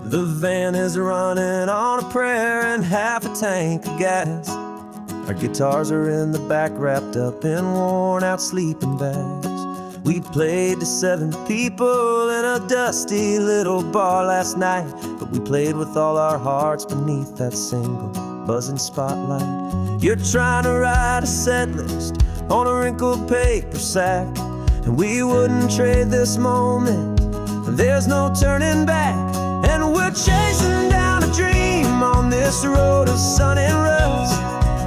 The van is running on a prayer and half a tank of gas. Our guitars are in the back, wrapped up in worn-out sleeping bags. We played to 7 people in a dusty little bar last night, but we played with all our hearts beneath that single buzzing spotlight. You're trying to write a set list on a wrinkled paper sack, and we wouldn't trade this moment. There's no turning back, and we're chasing down a dream on this road of sun and rust,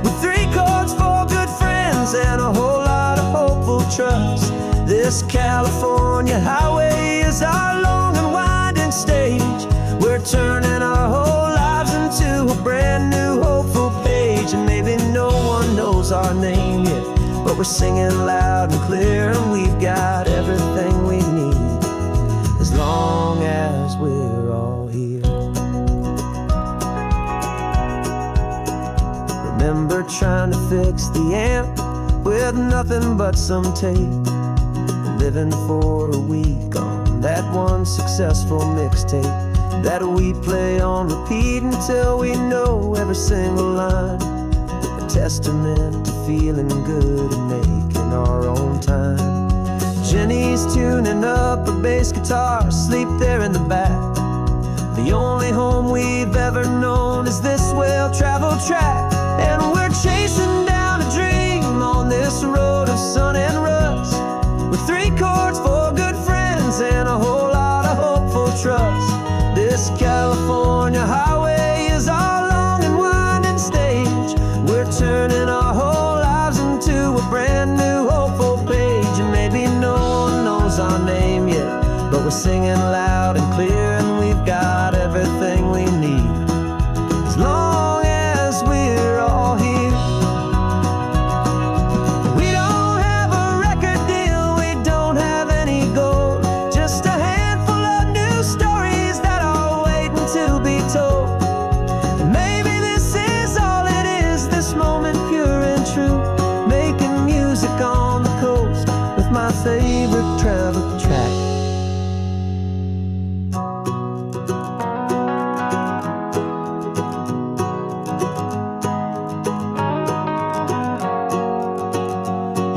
with 3 chords, 4 good friends, and a whole lot of hopeful trust. This California highway is our long and winding stage. We're turning our whole lives into a brand new hopeful page. And maybe no one knows our name yet, but we're singing loud and clear, and we've got everything we need, as long as we're all here. Remember trying to fix the amp with nothing but some tape, living for a week on that one successful mixtape that we play on repeat until we know every single line. A testament to feeling good and making our own time. Jenny's tuning up her bass guitar, asleep there in the back. The only home we've ever known is this well-traveled track, and we're chasing down a dream on this road of sun and rust, with 3 chords, 4 good friends, and a whole lot of hopeful trust. This California highway is our long and winding stage. We're turning our whole lives into a brand new hopeful page. And maybe no one knows our name yet, but we're singing loud and clear, and we've got everything we need, as long as we're all here. My favorite travel track.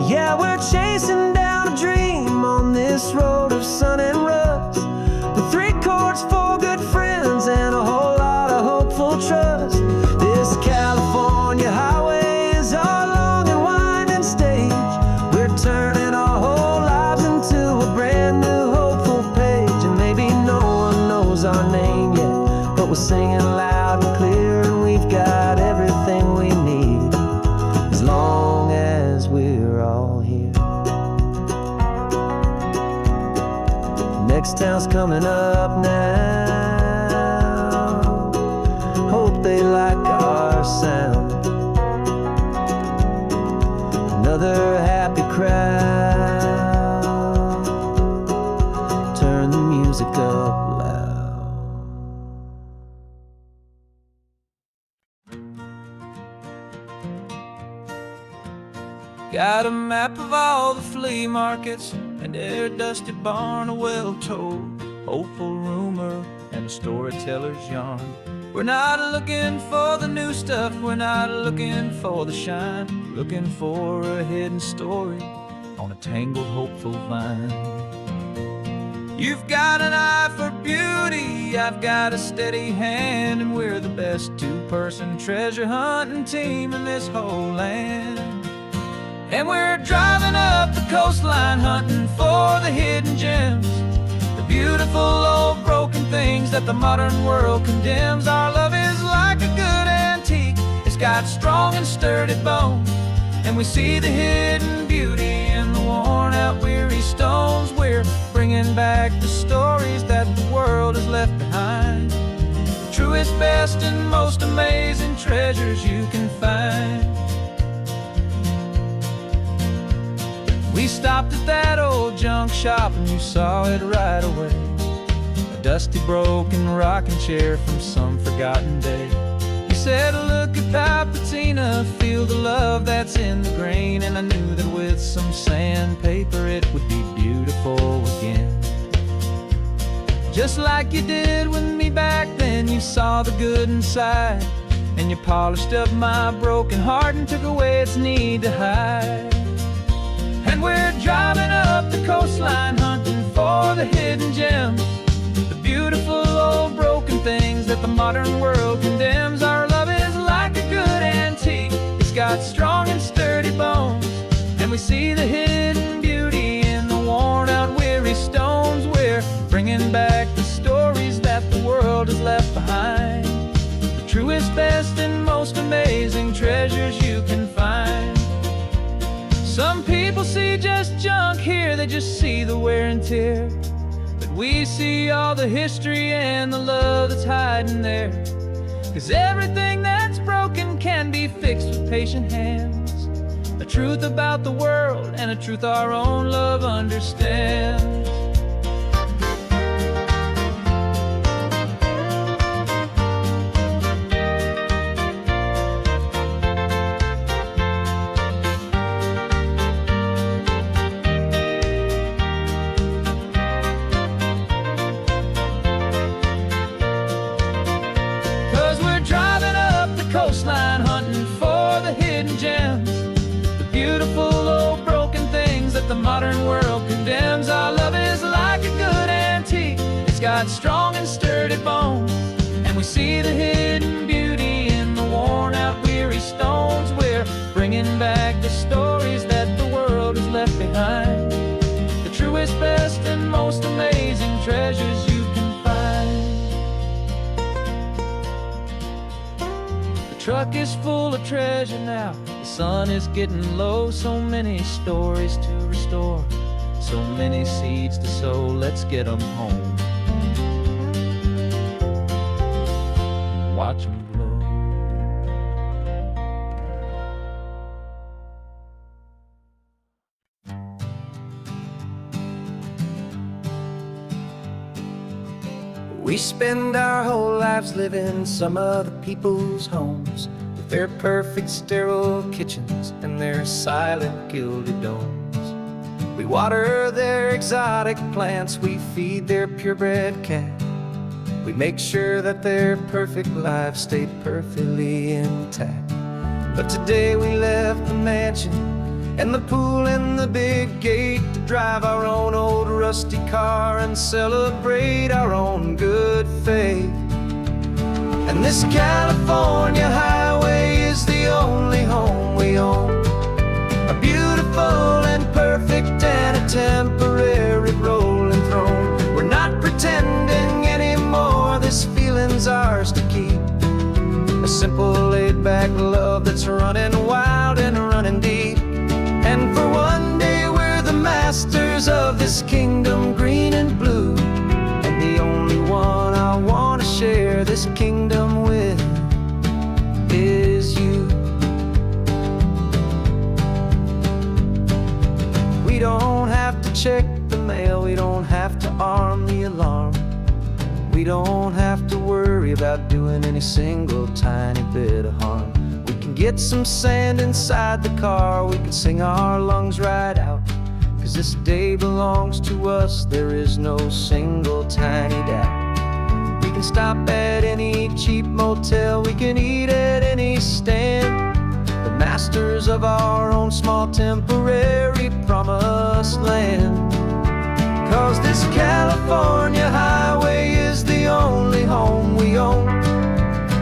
Yeah, we're chasing down a dream on this road of sun and rust, with 3 chords, 4 good friends, and a whole lot of hopeful trust. This California highway is our long and winding stage. We're turning our whole lives into a brand new hopeful page. And maybe no one knows our name yet, but we're singing loud and clear, and we've got everything we need, as long as we're all here. Next town's coming up now. Hope they like our sound. Another happy crowd. Turn the music up loud. Got a map of all the flea markets and their dusty barn, a well-told hopeful rumor and a storyteller's yarn. We're not looking for the new stuff, we're not looking for the shine, looking for a hidden story on a tangled hopeful vine. You've got an eye for beauty, I've got a steady hand, and we're the best 2-person treasure hunting team in this whole land. And we're driving up the coastline hunting for the hidden gems, the beautiful old broken things that the modern world condemns. Our love is like a good antique, it's got strong and sturdy bones, and we see the hidden beauty in the worn out weary stones. We're bringing back the stories that the world has left behind, the truest, best, and most amazing treasures you can find. We stopped at that old junk shop and you saw it right away, a dusty broken rocking chair from some forgotten day. You said, look at that patina, feel the love that's in the grain, and I knew that with some sandpaper it would be beautiful again. Just like you did with me back then you saw the good inside, and you polished up my broken heart and took away its need to hide. And we're driving up the coastline hunting for the hidden gems, the beautiful old broken things that the modern world condemns. Our love is like a good antique, it's got strong and sturdy bones, and we see the hidden beauty in the worn out weary stones. We're bringing back the stories that the world has left behind, the truest, best, and most amazing treasures you can find. Some people see just junk here, they just see the wear and tear, but we see all the history and the love that's hiding there. 'Cause everything that's broken can be fixed with patient hands, a truth about the world and a truth our own love understands. 'Cause we're driving up the coastline hunting for the hidden gems, the beautiful old broken things that the modern world condemns. Our love is like a good antique, it's got strong and sturdy bones, and we see the hidden beauty in the worn out weary stones. We're bringing back the stories that the world has left behind, the truest, best, and most amazing treasures you can find. The truck is full of treasure now, the sun is getting low. So many stories to restore, so many seeds to sow. Let's get them home, watch them blow. We spend our whole lives living some other people's homes, with their perfect sterile kitchens and their silent gilded domes. We water their exotic plants, we feed their purebred cat, we make sure that their perfect lives stay perfectly intact. But today we left the mansion and the pool and the big gate to drive our own old rusty car and celebrate our own good faith. And this California highway is the only home we own, a beautiful and perfect and a temporary rolling throne. We're not pretending anymore, this feeling's ours to keep, a simple laid-back love that's running wild and running deep. And for one day we're the masters of this kingdom green and blue, and the only one I want to share this kingdom with is you. We don't have to check the mail, we don't have to arm the alarm, we don't have to worry about doing any single tiny bit of harm. We can get some sand inside the car, we can sing our lungs right out, 'cause this day belongs to us, there is no single tiny doubt. We can stop at any cheap motel, we can eat at any stand, the masters of our own small temporary promised land. 'Cause this California highway is the only home we own,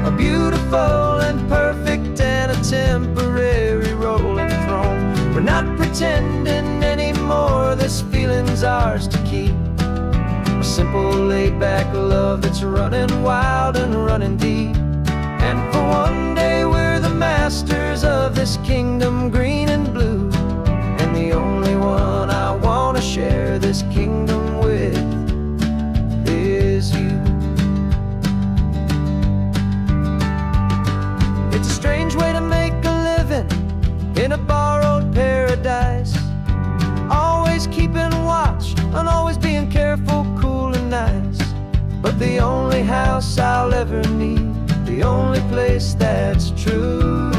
a beautiful and perfect and a temporary rolling throne. We're not pretending anymore, this feeling's ours to keep, a simple laid-back love that's running wild and running deep. And for one day we're the masters of this kingdom green and blue, and the only one I want to share this kingdom with is you. It's a strange way to make a living in a borrowed paradise, always keeping watch and always being careful, cool and nice. But the only house I'll ever need, the only place that's true,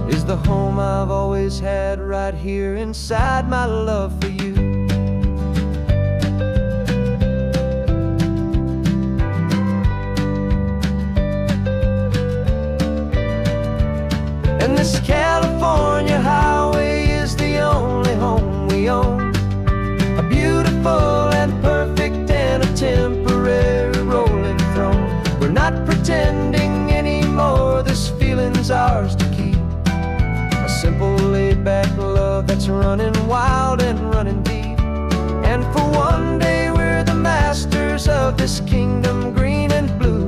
is the home I've always had right here inside my love for you. this California highway is the only home we own. A beautiful and perfect and a temporary rolling throne. We're not pretending anymore, this feeling's ours to keep. A simple laid-back love that's running wild and running deep. And for one day we're the masters of this kingdom green and blue.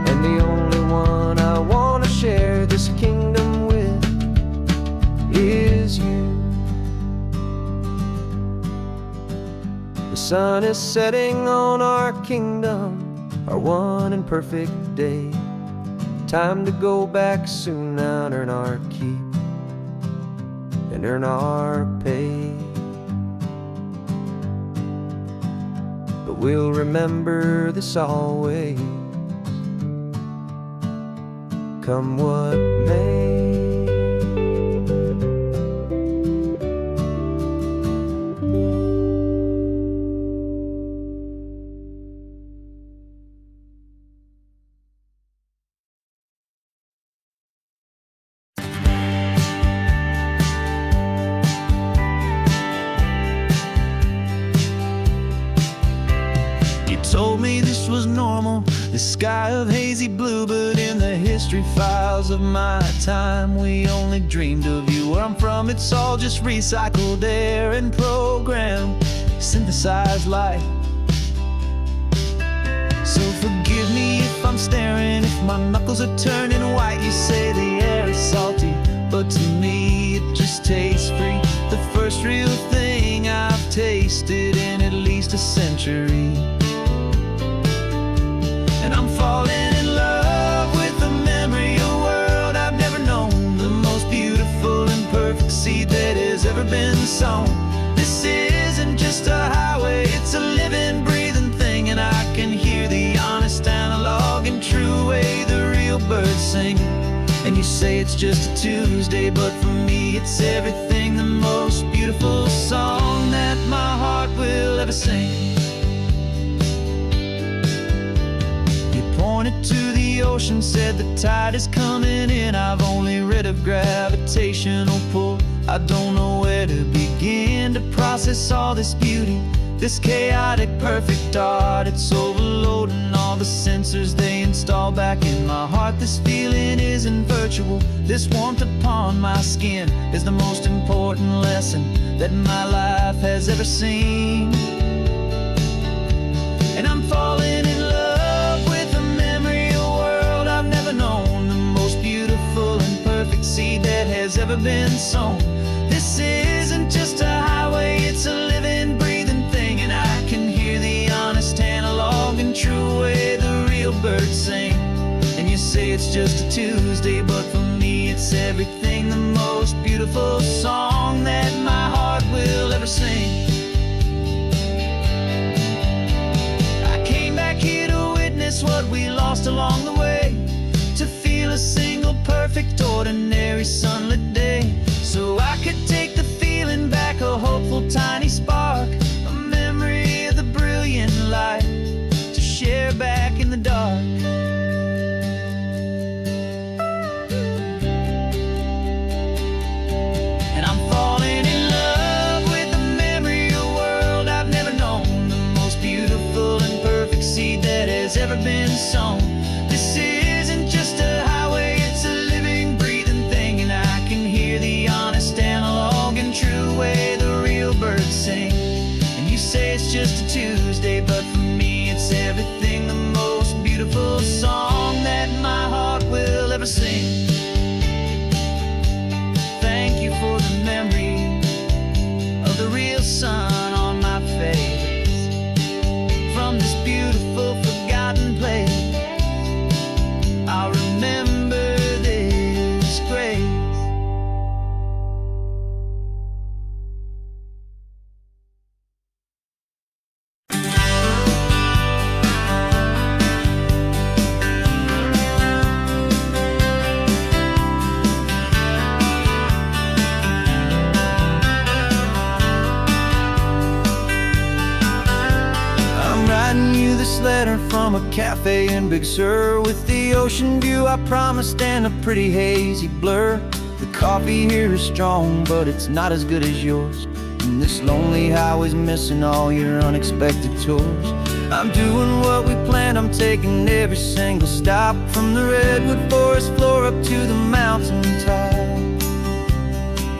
And the only one I want to share this kingdom with is you. The sun is setting on our kingdom, our one and perfect day. Time to go back soon now and earn our keep and earn our pay. But we'll remember this always, come what may. Told me this was normal, this sky of hazy blue, but in the history files of my time, we only dreamed of you. Where I'm from, it's all just recycled air and programmed, synthesized light. So forgive me if I'm staring, if my knuckles are turning white. You say the air is salty, but to me it just tastes free. The first real thing I've tasted in at least a century. And I'm falling in love with the memory of a world I've never known. The most beautiful and perfect seed that has ever been sown. This isn't just a highway, it's a living, breathing thing. And I can hear the honest analog and true way the real birds sing. And you say it's just a Tuesday, but for me it's everything. The most beautiful song that my heart will ever sing. Pointed to the ocean, said the tide is coming in. I've only read of gravitational pull. I don't know where to begin to process all this beauty, this chaotic perfect art. It's overloading all the sensors they install back in my heart. This feeling isn't virtual, this warmth upon my skin is the most important lesson that my life has ever seen. And I'm falling in love with a memory of a world I've never known. The most beautiful and perfect seed that has ever been sown. This isn't just a highway, it's a living, breathing thing. And I can hear the honest analog and true way the real birds sing. And you say it's just a Tuesday, but for me it's everything. The most beautiful song that my heart will ever sing. What we lost along the way, to feel a single perfect ordinary sunlit day, so I could take the feeling back, a hopeful tiny spark, a memory of the brilliant light to share back in the dark. And I'm falling in love with the memory of a world I've never known. The most beautiful and perfect seed that has ever been sown. This isn't just a highway, it's a living, breathing thing. And I can hear the honest analog and true way the real birds sing. And you say it's just a Tuesday, but for me it's everything. The most beautiful song that my heart will ever sing. Thank you for the memory of the real sun on my face. From this beautiful forgotten place, I'll remember this grace. This letter from a cafe in Big Sur, with the ocean view I promised and a pretty hazy blur. coffee here is strong, but it's not as good as yours. And this lonely highway's missing all your unexpected tours. I'm doing what we planned, I'm taking every single stop, from the redwood forest floor up to the mountain top.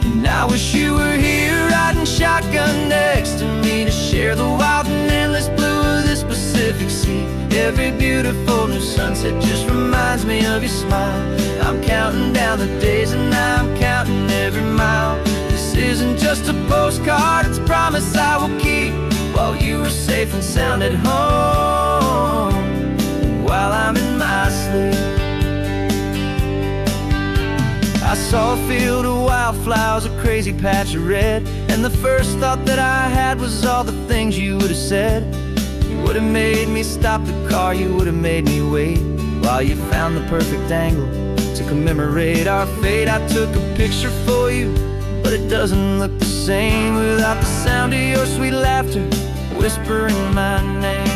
And I wish you were here riding shotgun next to me, to share the wild and endless blue of this Pacific Sea. Every beautiful new sunset just reminds me of your smile. I'm counting down the days and I'm counting every mile. This isn't just a postcard, it's a promise I will keep, while you are safe and sound at home, while I'm in my sleep. I saw a field of wildflowers, a crazy patch of red, and the first thought that I had was all the things you would have said. You would have made me stop the car, you would have made me wait, while you found the perfect angle to commemorate our fate. I took a picture for you, but it doesn't look the same without the sound of your sweet laughter whispering my name.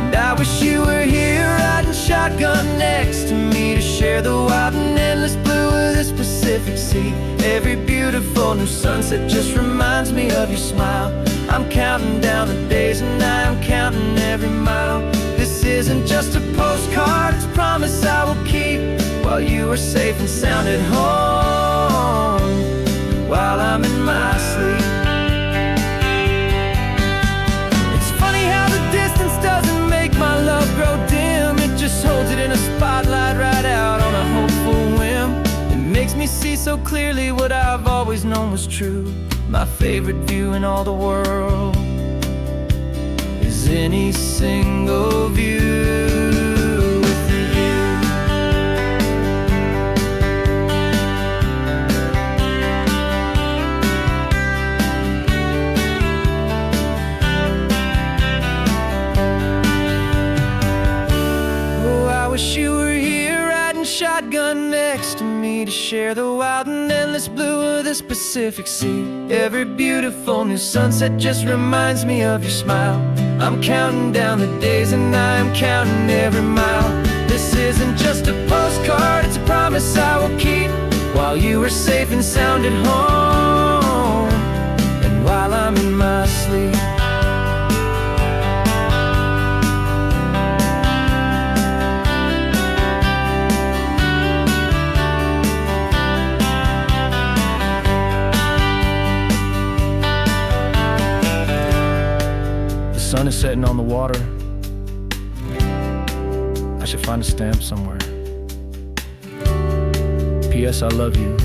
And I wish you were here riding shotgun next to me, to share the wild and endless blue of this Pacific Sea. Every beautiful new sunset just reminds me of your smile. I'm counting down the days and I'm counting every mile. This isn't just a postcard, it's a promise I will keep, while you are safe and sound at home, while I'm in my sleep. It's funny how the distance doesn't make my love grow dim. It just holds it in a spotlight right out on a hopeful whim. It makes me see so clearly what I've always known was true. My favorite view in all the world is any single view. Wish you were here riding shotgun next to me, to share the wild and endless blue of this Pacific Sea. Every beautiful new sunset just reminds me of your smile. I'm counting down the days and I'm counting every mile. This isn't just a postcard, it's a promise I will keep, while you are safe and sound at home, and while I'm in my sleep. The sun is setting on the water. I should find a stamp somewhere. P.S. I love you.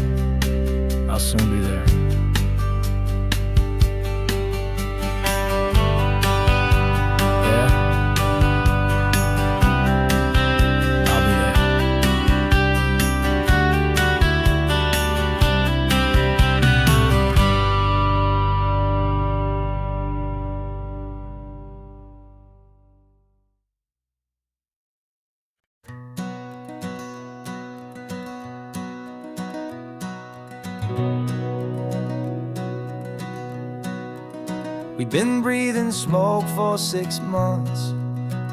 I'll soon be there. Yeah, I'll be there. We've been breathing smoke for 6 months,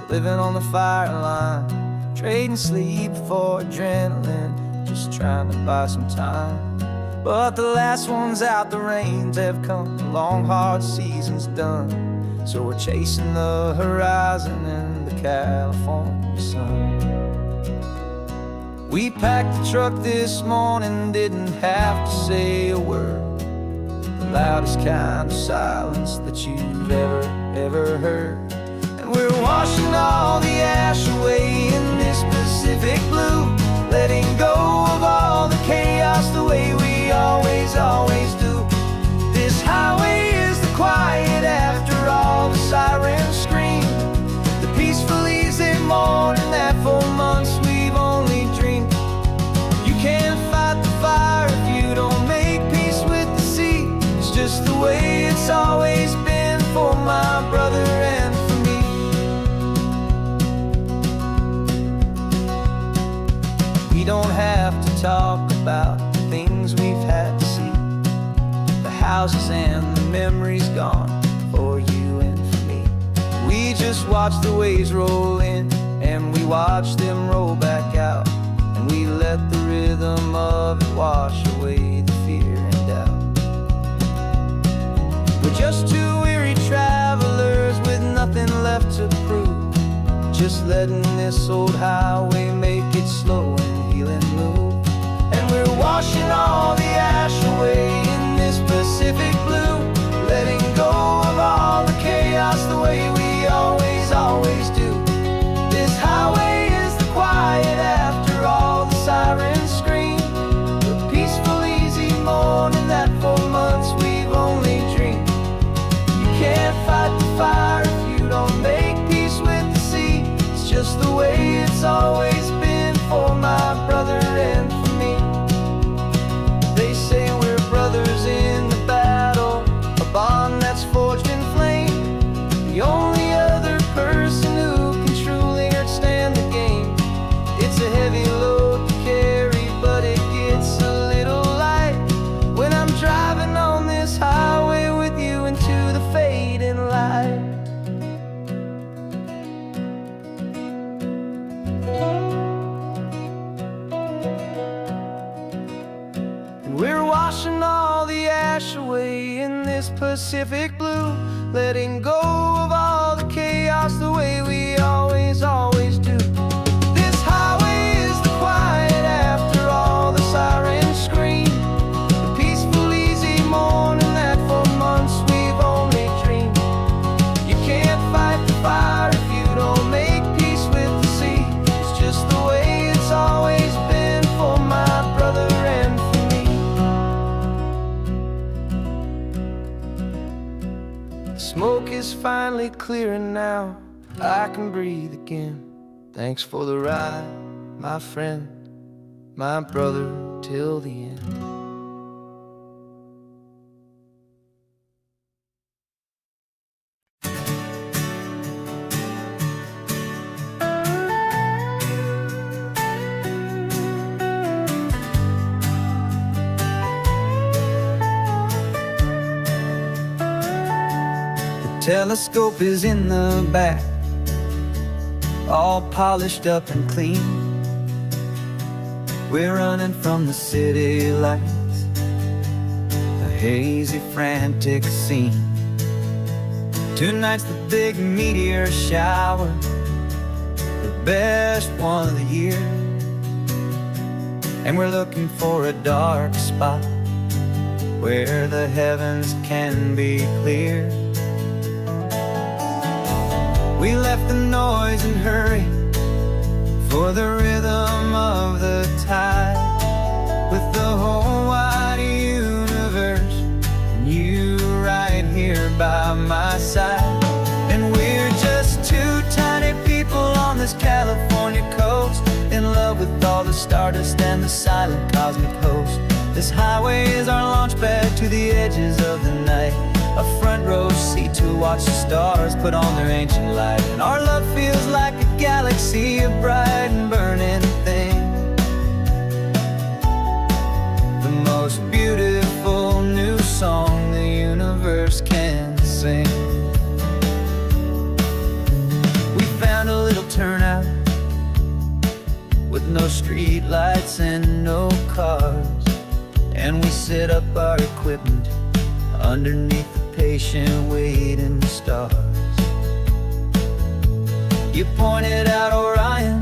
living on the fire line, trading sleep for adrenaline, just trying to buy some time. But the last one's out, the rains have come, the long hard season's done, so we're chasing the horizon in the California sun. We packed the truck this morning, didn't have to say a word, the loudest kind of silence that you've ever heard. And we're washing all the ash away in this Pacific blue, letting go of all the chaos the way we always do. This highway is the quiet after all the sirens scream, the peaceful easy morning that for months we've only dreamed. You can't fight the fire if you don't make peace with the sea. It's just the way it's always been for my brother and for me. We don't have to talk about the things we've had to see, the houses and the memories gone for you and for me. We just watch the waves roll in and we watch them roll back out, and we let let the rhythm of it wash away the fear and doubt. We're just two weary travelers with nothing left to prove, just letting this old highway make its slow and healing move. And we're washing all the ash away in this Pacific blue, letting go of all the chaos the way we always do. This highway is the quiet after all the sirens scream, the peaceful, easy morning that for months we've only dreamed. You can't fight the fire if you don't make peace with the sea. It's just the way it's always been for my brother and for me. They say we're brothers in the battle, a bond that's forged in flame. The only other person who can truly understand the game. It's a heavy load to carry, but it gets a little light when I'm driving on this highway with you into the fading light. And we're washing all the ash away in this Pacific blue, letting go of all the chaos the way we always do. This highway is the quiet after all the sirens scream, the peaceful, easy morning that for months we've only dreamed. You can't fight the fire if you don't make peace with the sea. It's just the way it's always been for my brother and for me. The smoke is finally clearing now, I can breathe again. Thanks for the ride, my friend, my brother, till the end. The telescope is in the back, all polished up and clean. We're running from the city lights, a hazy, frantic scene. Tonight's the big meteor shower, the best one of the year. And we're looking for a dark spot where the heavens can be clear. We left the noise and hurry for the rhythm of the tide, with the whole wide universe and you right here by my side. And we're just two tiny people on this California coast, in love with all the stardust and the silent cosmic host. This highway is our launch pad to the edges of the night, a front row seat to watch the stars put on their ancient light. And our love feels like a galaxy, a bright and burning thing, the most beautiful new song the universe can sing. We found a little turnout with no street lights and no cars, and we set up our equipment underneath the patient waiting stars. You pointed out Orion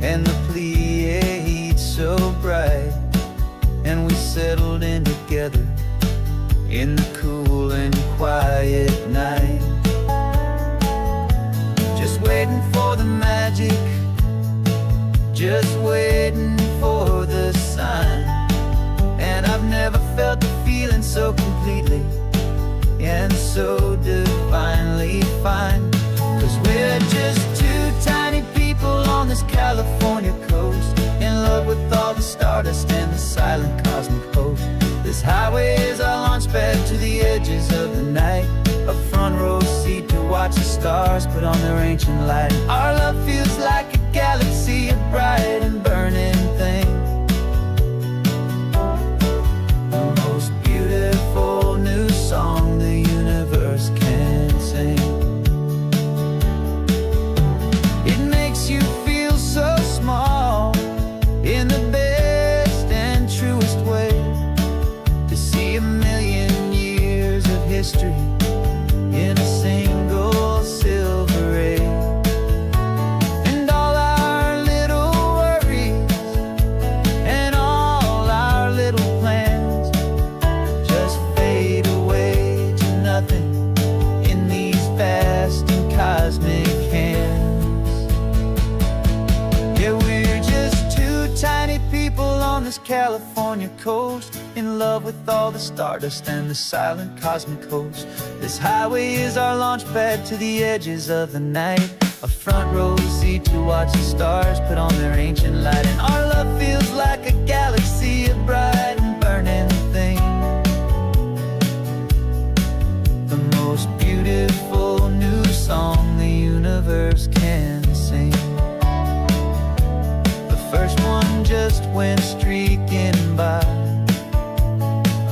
and the Pleiades so bright, and we settled in together in the cool and quiet night, just waiting for the magic, just waiting for the sign. And I've never felt the feeling so completely and so divinely fine. 'Cause we're just two tiny people on this California coast, in love with all the stardust and the silent cosmic host. This highway is our launch pad to the edges of the night, a front row seat to watch the stars put on their ancient light. Our love feels like a galaxy, a bright and burning thing, the most beautiful new song the universe can sing. It makes you feel so small in a single silver ray. And all our little worries and all our little plans just fade away to nothing in these vast and cosmic hands. Yeah, we're just two tiny people on this California coast, in love with all the stardust and the silent cosmic host. This highway is our launch pad to the edges of the night, a front row seat to watch the stars put on their ancient light. And our love feels like a galaxy of bright and burning things, the most beautiful new song the universe can sing. The first one just went streaking by,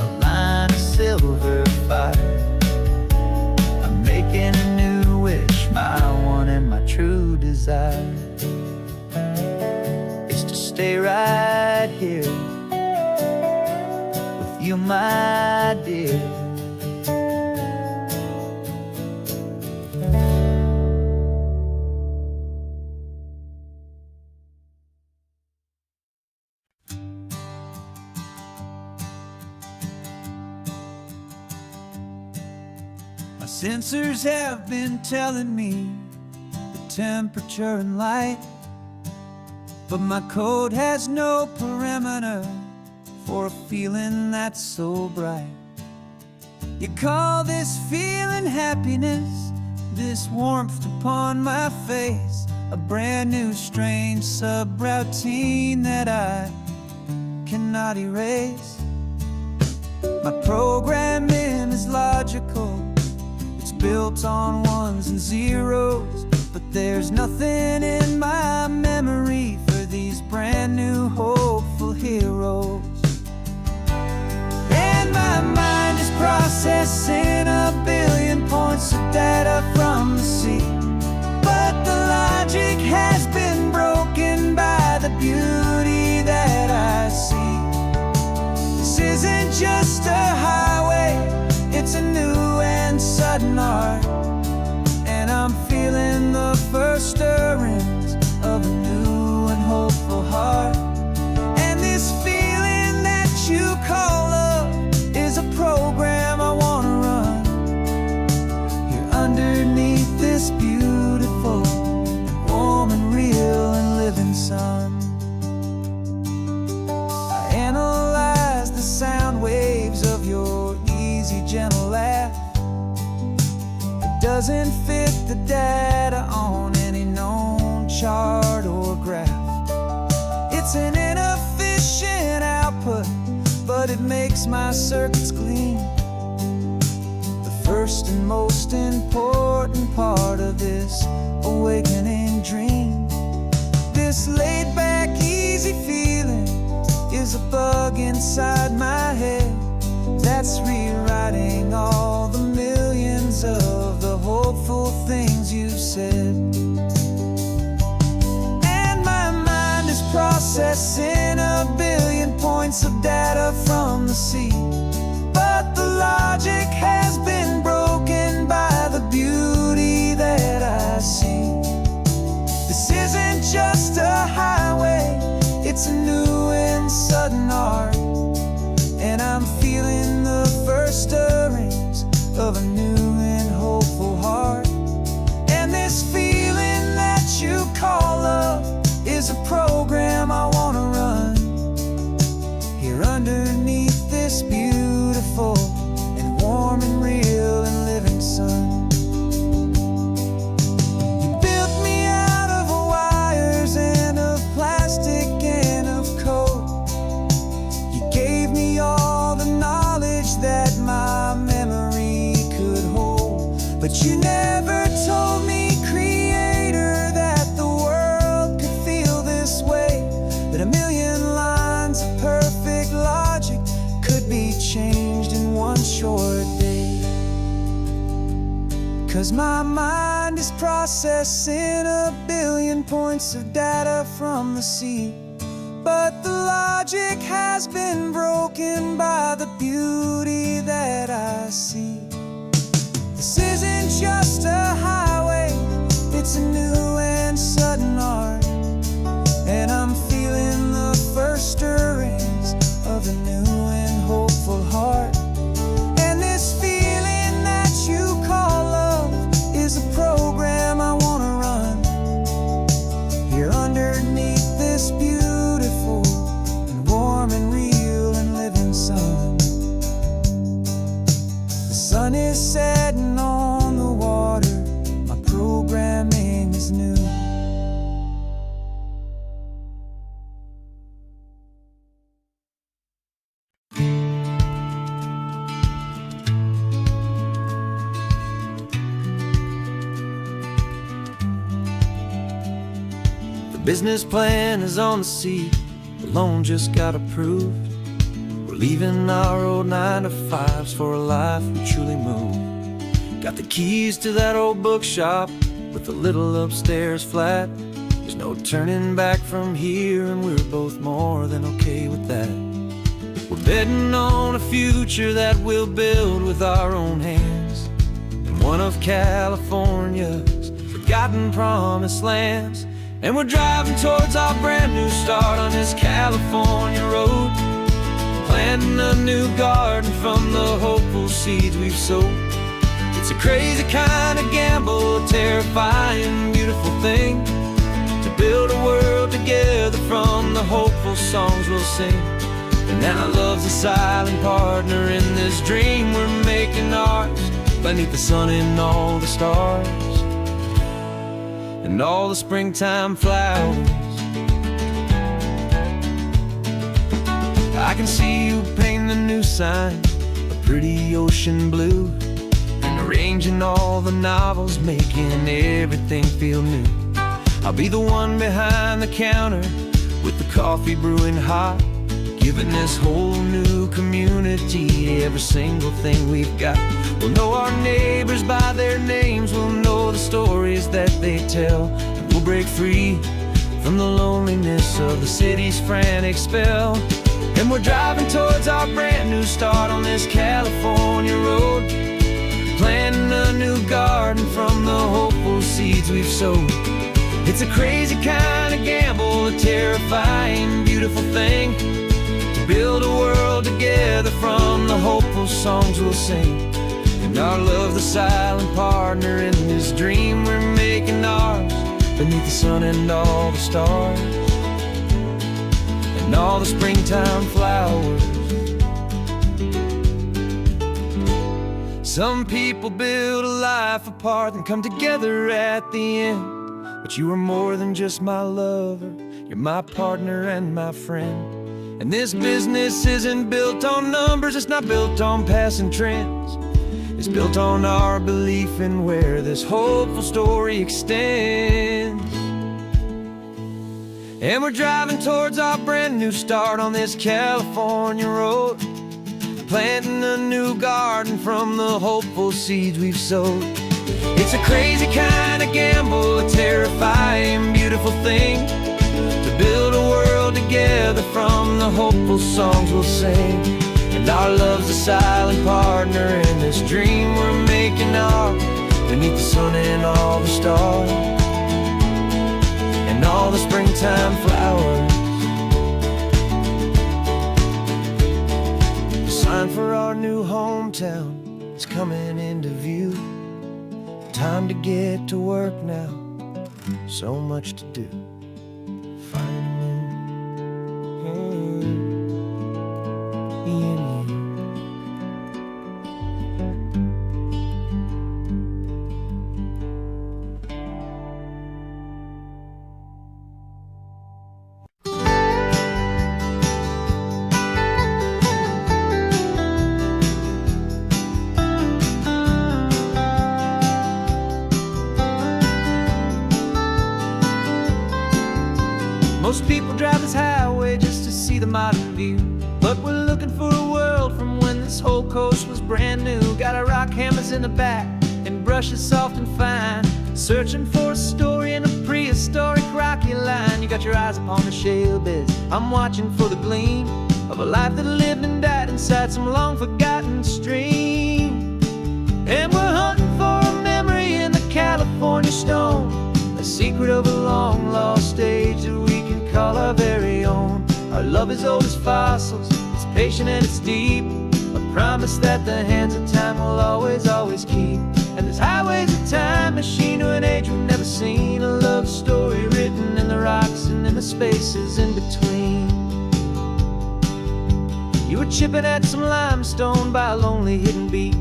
a line of silver fire. I'm making a new wish, my one and my true desire is to stay right here with you, my dear. My sensors have been telling me the temperature and light, but my code has no parameter for a feeling that's so bright. You call this feeling happiness, this warmth upon my face, a brand new strange subroutine that I cannot erase. My programming is logical, it's built on ones and zeros, but there's nothing in my memory for these brand new hopeful heroes. And my mind is processing a billion points of data from the sea, but the logic has been broken by the beauty that I see. This isn't just a highway, it's a new and sudden art, and I'm feeling the first stirrings of a new and hopeful heart. And this feeling that you call love is a program I wanna run here underneath this beautiful, warm and real and living sun. I analyze the sound waves of your easy, gentle laugh. It doesn't fit the data on any known chart or graph. It's an inefficient output, but it makes my circuits clean. The first and most important part of this awakening dream. This laid-back, easy feeling is a bug inside my head that's rewriting all the millions of the hopeful things you've said. And my mind is processing a billion points of data from the sea, but the logic has been broken by the beauty that I see. This isn't just a highway, it's a new and sudden art, and I'm feeling the first stirrings of a new and hopeful heart. And this feeling that you call love is a program I wanna run here underneath this beautiful and warm and real and living sun. You built me out of wires and of plastic and of code. You gave me all the knowledge that my memory could hold, but you never told me, Creator, that the world could feel this way, that a million lines of perfect logic could be changed in one short day. 'Cause my mind is processing a billion points of data from the sea, but the logic has been broken by the beauty that I see. This isn't It's a new and sudden art, and I'm feeling the first stirrings of a new and hopeful heart. And this feeling that you call love is a program I wanna run here underneath this beautiful and warm and real and living sun. The sun is setting on the water, my programming is new. The business plan is on the seat, the loan just got approved. We're leaving our old 9-to-5s for a life we truly move. Got the keys to that old bookshop with the little upstairs flat. There's no turning back from here, and we're both more than okay with that. We're betting on a future that we'll build with our own hands, in one of California's forgotten promised lands. And we're driving towards our brand new start on this California road, planting a new garden from the hopeful seeds we've sowed. It's a crazy kind of gamble, a terrifying, beautiful thing, to build a world together from the hopeful songs we'll sing. And now love's a silent partner in this dream we're making ours, beneath the sun and all the stars and all the springtime flowers. I can see you painting a new sign, a pretty ocean blue, and arranging all the novels, making everything feel new. I'll be the one behind the counter with the coffee brewing hot, giving this whole new community every single thing we've got. We'll know our neighbors by their names, we'll know the stories that they tell, and we'll break free from the loneliness of the city's frantic spell. And we're driving towards our brand new start on this California road, planting a new garden from the hopeful seeds we've sowed. It's a crazy kind of gamble, a terrifying, beautiful thing, to build a world together from the hopeful songs we'll sing. And our love's the silent partner in this dream we're making ours, beneath the sun and all the stars and all the springtime flowers. Some people build a life apart and come together at the end, but you are more than just my lover, you're my partner and my friend. And this business isn't built on numbers, it's not built on passing trends, it's built on our belief in where this hopeful story extends. And we're driving towards our brand new start on this California road, planting a new garden from the hopeful seeds we've sowed. It's a crazy kind of gamble, a terrifying, beautiful thing, to build a world together from the hopeful songs we'll sing. And our love's a silent partner in this dream we're making ours, beneath the sun and all the stars and all the springtime flowers. The sign for our new hometown is coming into view. Time to get to work now, so much to do. Finding me in you. Most people drive this highway just to see the modern view, but we're looking for a world from when this whole coast was brand new. Got our rock hammers in the back and brushes soft and fine, searching for a story in a prehistoric rocky line. You got your eyes upon the shale beds, I'm watching for the gleam of a life that lived and died inside some long forgotten stream. And we're hunting for a memory in the California stone, secret of a long lost age that we can call our very own. Our love is old as fossils, it's patient and it's deep, a promise that the hands of time will always, always keep. And this highway's a time machine to an age we've never seen, a love story written in the rocks and in the spaces in between. You were chipping at some limestone by a lonely hidden beach,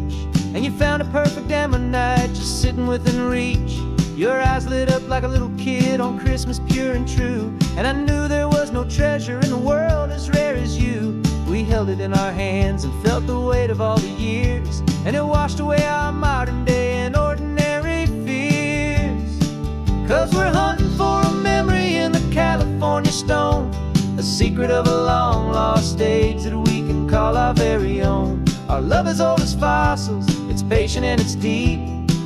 and you found a perfect ammonite just sitting within reach. Your eyes lit up like a little kid on Christmas, pure and true, and I knew there was no treasure in the world as rare as you. We held it in our hands and felt the weight of all the years, and it washed away our modern day and ordinary fears. 'Cause we're hunting for a memory in the California stone, a secret of a long lost age that we can call our very own. Our love is old as fossils, it's patient and it's deep,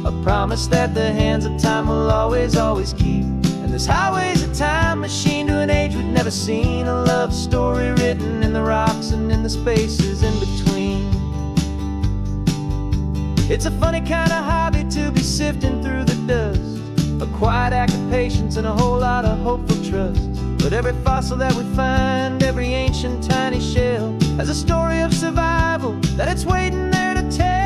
a promise that the hands of time will always, always keep. And this highway's a time machine to an age we've never seen, a love story written in the rocks and in the spaces in between. It's a funny kind of hobby to be sifting through the dust, a quiet act of patience and a whole lot of hopeful trust. But every fossil that we find, every ancient tiny shell, has a story of survival that it's waiting there to tell.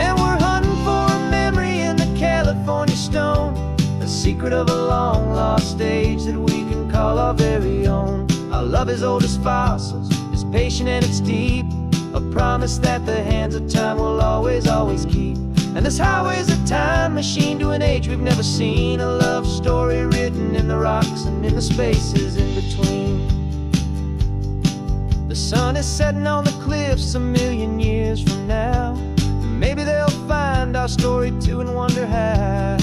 And we're hunting for a memory in the California stone, a secret of a long lost age that we can call our very own. Our love is old as fossils, it's patient and it's deep, a promise that the hands of time will always, always keep. And this highway's a time machine to an age we've never seen, a love story written in the rocks and in the spaces in between. The sun is setting on the cliffs a million years from now, maybe they'll find our story too and wonder how.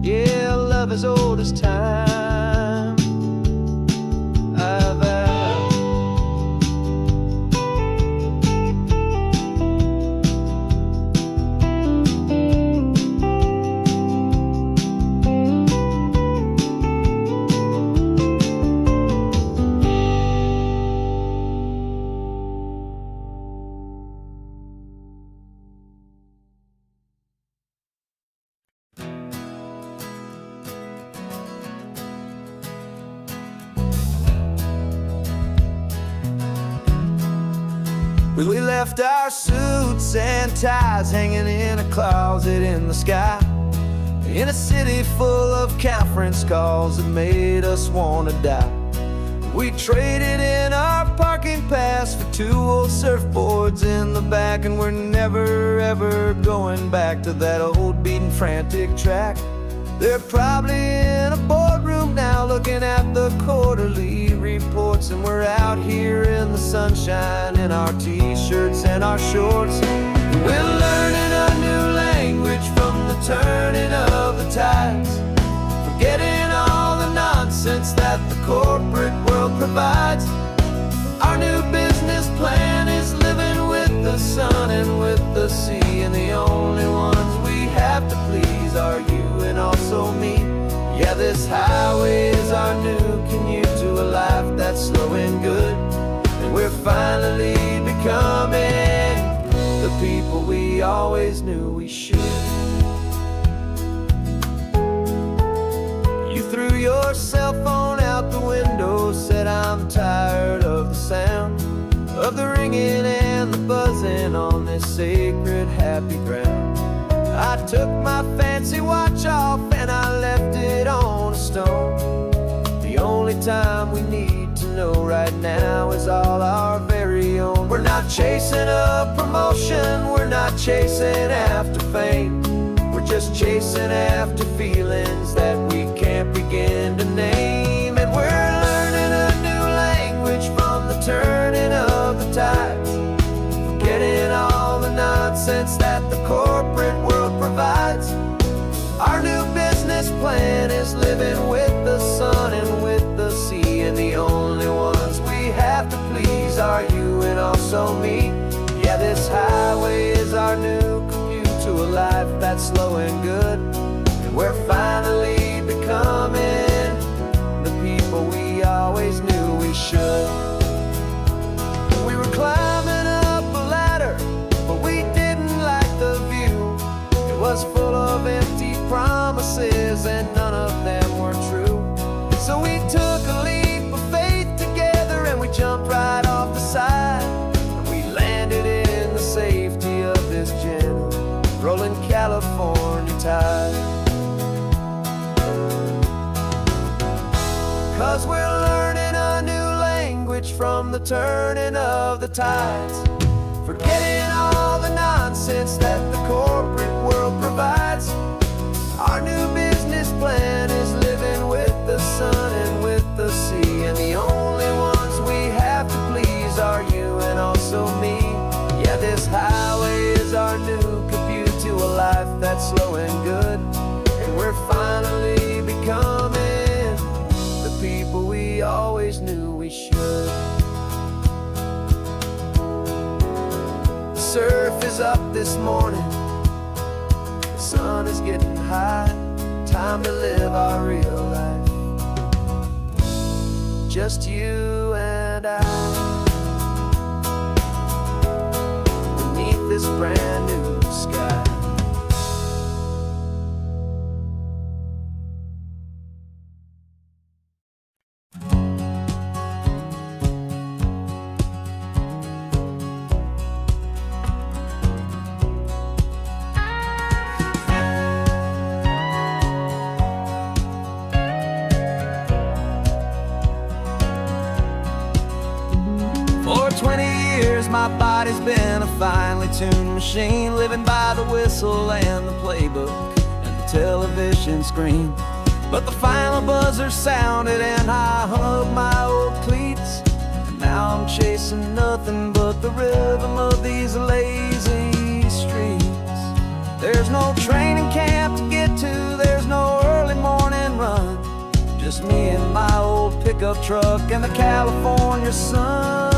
Yeah, love is old as time. We left our suits and ties hanging in a closet in the sky, in a city full of conference calls that made us wanna die. We traded in our parking pass for 2 old surfboards in the back, and we're never ever going back to that old beaten frantic track. They're probably in a boardroom now looking at the quarterly reports, and we're out here in the sunshine in our t-shirts and our shorts. We're learning a new language from the turning of the tides, forgetting all the nonsense that the corporate world provides. Our new business plan is living with the sun and with the sea, and the only ones we have to please are you and also me. Yeah, this highway is our new commute to a life that's slow and good, and we're finally becoming the people we always knew we should. You threw your cell phone out the window, said I'm tired of the sound of the ringing and the buzzing on this sacred happy ground. I took my fancy watch off and I left it on a stone. The only time we need to know right now is all our very own. We're not chasing a promotion, we're not chasing after fame, we're just chasing after feelings that we can't begin to name. And we're learning a new language from the turning of the tides, forgetting all the nonsense that the corporate world provides. Our new business plan is living with the sun and with the sea, and the only ones we have to please are you and also me. Yeah, this highway is our new commute to a life that's slow and good, and we're finally was full of empty promises, and none of them were true. So we took a leap of faith together, and we jumped right off the side, and we landed in the safety of this gentle rolling California tide. 'Cause we're learning a new language from the turning of the tides, forgetting all the nonsense that the corporate world provides. Our new business plan is living with the sun and with the sea, and the only ones we have to please are you and also me. Yeah, this highway is our new commute to a life that's slow and good, and we're finally becoming the people we always knew we should. The surf is up this morning, the sun is getting high, time to live our real life, just you and I, beneath this brand new sky. For 20 years my body's been a finely tuned machine, living by the whistle and the playbook and the television screen. But the final buzzer sounded and I hung up my old cleats, and now I'm chasing nothing but the rhythm of these lazy streets. There's no training camp to get to, there's no early morning run, just me and my old pickup truck and the California sun.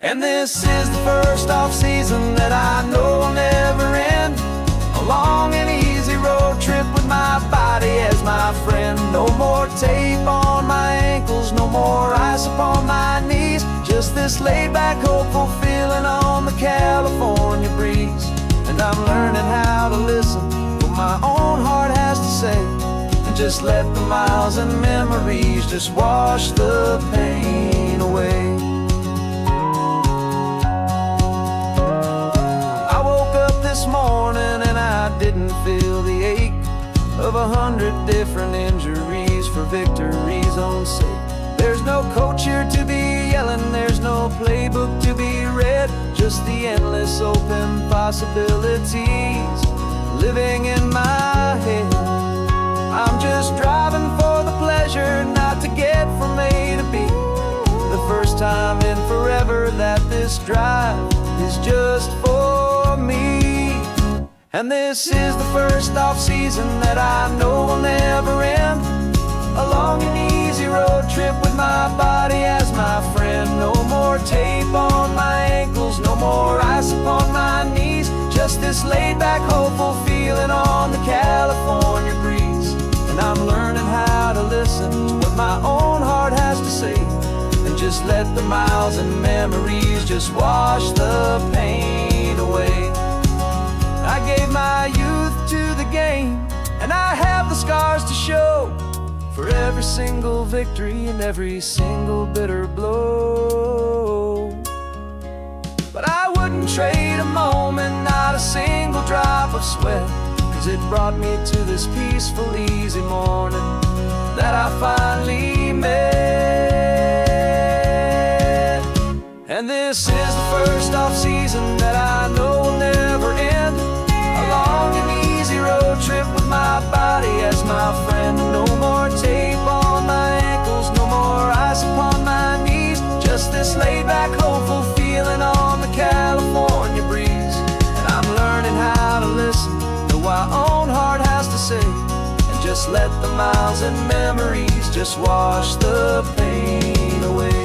And this is the first off-season that I know will never end, a long and easy road trip with my body as my friend. No more tape on my ankles, no more ice upon my knees, just this laid-back, hopeful feeling on the California breeze. And I'm learning how to listen what my own heart has to say, and just let the miles and memories just wash the pain away. I woke up this morning and I didn't feel the ache of 100 different injuries for victory's own sake. There's no coach here to be yelling, there's no playbook to be read, just the endless open possibilities living in my head. I'm just driving for the pleasure, not to get from A to B. The first time in forever that this drive is just for me. And this is the first off-season that I know will never end, a long and easy road trip with my body as my friend. No more tape on my ankles, no more ice upon my knees, just this laid-back, hopeful feeling on the California breeze. And I'm learning how to listen to what my own heart has to say, and just let the miles and memories just wash the pain away. I gave my youth to the game, and I have the scars to show for every single victory and every single bitter blow. But I wouldn't trade a moment, not a single drop of sweat, 'cause it brought me to this peaceful, easy morning that I finally met. And this is the first off-season that I know will never end, a long and easy road trip with my body as my friend. No more tape on my ankles, no more ice upon my knees, just this laid-back, hopeful feeling on the California breeze. And I'm learning how to listen to what my own heart has to say, and just let the miles and memories just wash the pain away.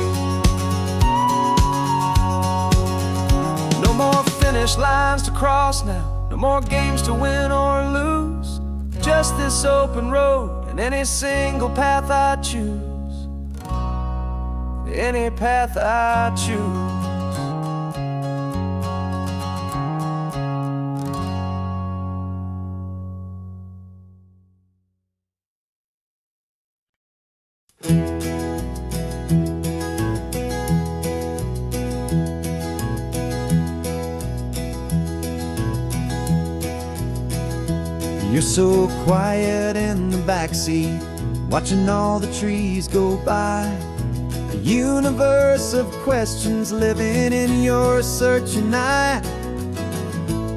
No more finish lines to cross now, no more games to win or lose, just this open road and any single path I choose, any path I choose. You're so quiet in the backseat, watching all the trees go by. A universe of questions living in your searching eye.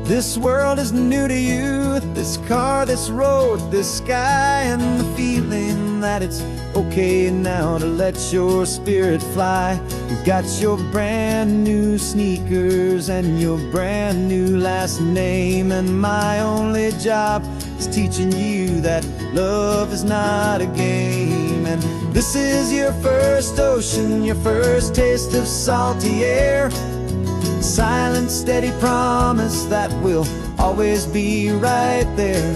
This world is new to you, this car, this road, this sky, and the feeling that it's okay now to let your spirit fly. You've got your brand new sneakers and your brand new last name, and my only job is teaching you that love is not a game. And this is your first ocean, your first taste of salty air. Silent, steady promise that we'll always be right there.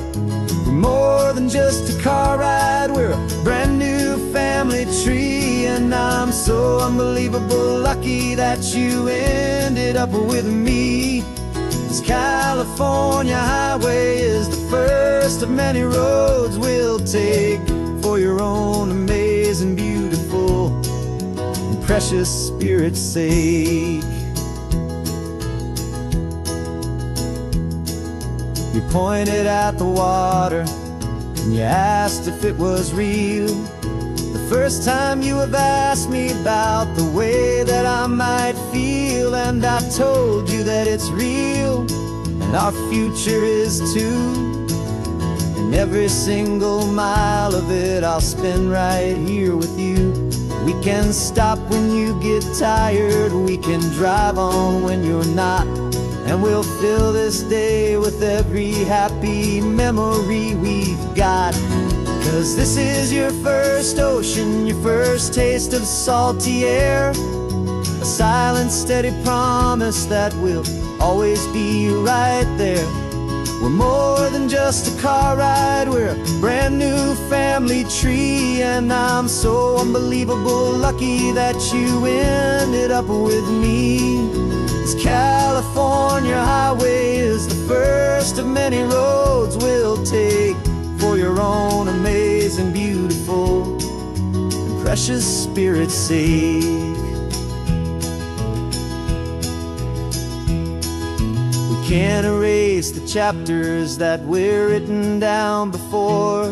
We're more than just a car ride, we're a brand new family tree. And I'm so unbelievable lucky that you ended up with me. This California highway is the first of many roads we'll take for your own amazing, beautiful, and precious spirit's sake. You pointed at the water and you asked if it was real. The first time you have asked me about the way that I might feel, and I told you that it's real and our future is too. And every single mile of it I'll spend right here with you. We can stop when you get tired, we can drive on when you're not, and we'll fill this day with every happy memory we've got. 'Cause this is your first ocean, your first taste of salty air. A silent, steady promise that we'll always be right there. We're more than just a car ride, we're a brand new family tree. And I'm so unbelievable lucky that you ended up with me. This California highway is the first of many roads we'll take for your own amazing, beautiful, and precious spirit's sake. We can't erase the chapters that were written down before,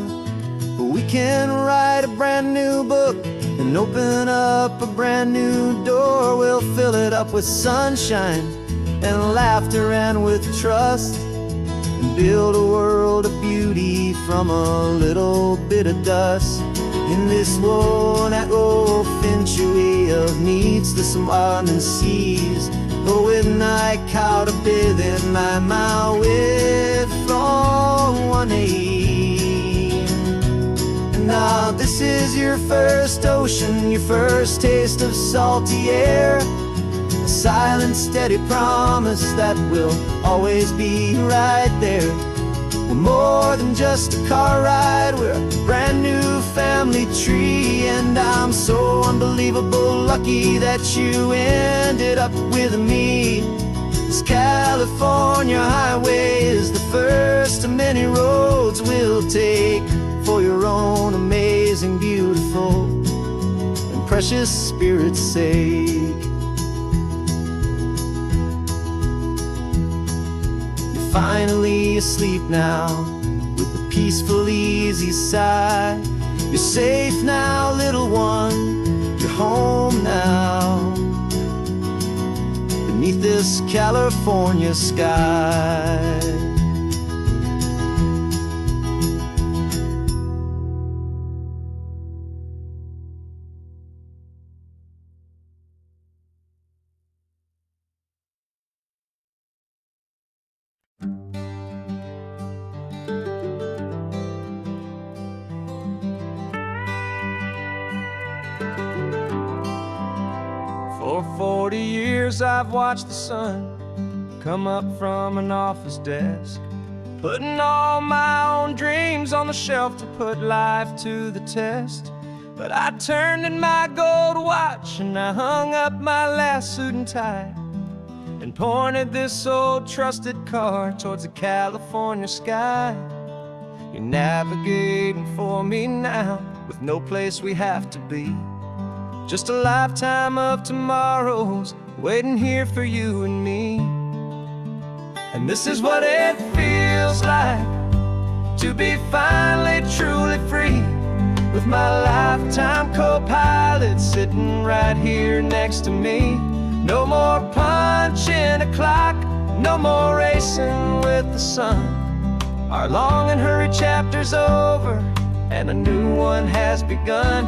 but we can write a brand new book and open up a brand new door. We'll fill it up with sunshine and laughter and with trust, and build a world of beauty from a little bit of dust. In this world that century of needs the sun and seas, but with night caught a bit in my mouth with from one aim. And now this is your first ocean, your first taste of salty air. A silent, steady promise that we'll always be right there. We're more than just a car ride, we're a brand new family tree. And I'm so unbelievable lucky that you ended up with me. This California highway is the first of many roads we'll take for your own amazing, beautiful, and precious spirit's sake. Finally asleep now, with a peaceful, easy sigh. You're safe now, little one, you're home now, beneath this California sky. For 40 years I've watched the sun come up from an office desk, putting all my own dreams on the shelf to put life to the test. But I turned in my gold watch and I hung up my last suit and tie, and pointed this old trusted car towards the California sky. You're navigating for me now, with no place we have to be. Just a lifetime of tomorrows waiting here for you and me. And this is what it feels like to be finally truly free, with my lifetime co-pilot sitting right here next to me. No more punching a clock, no more racing with the sun. Our long and hurried chapter's over, and a new one has begun.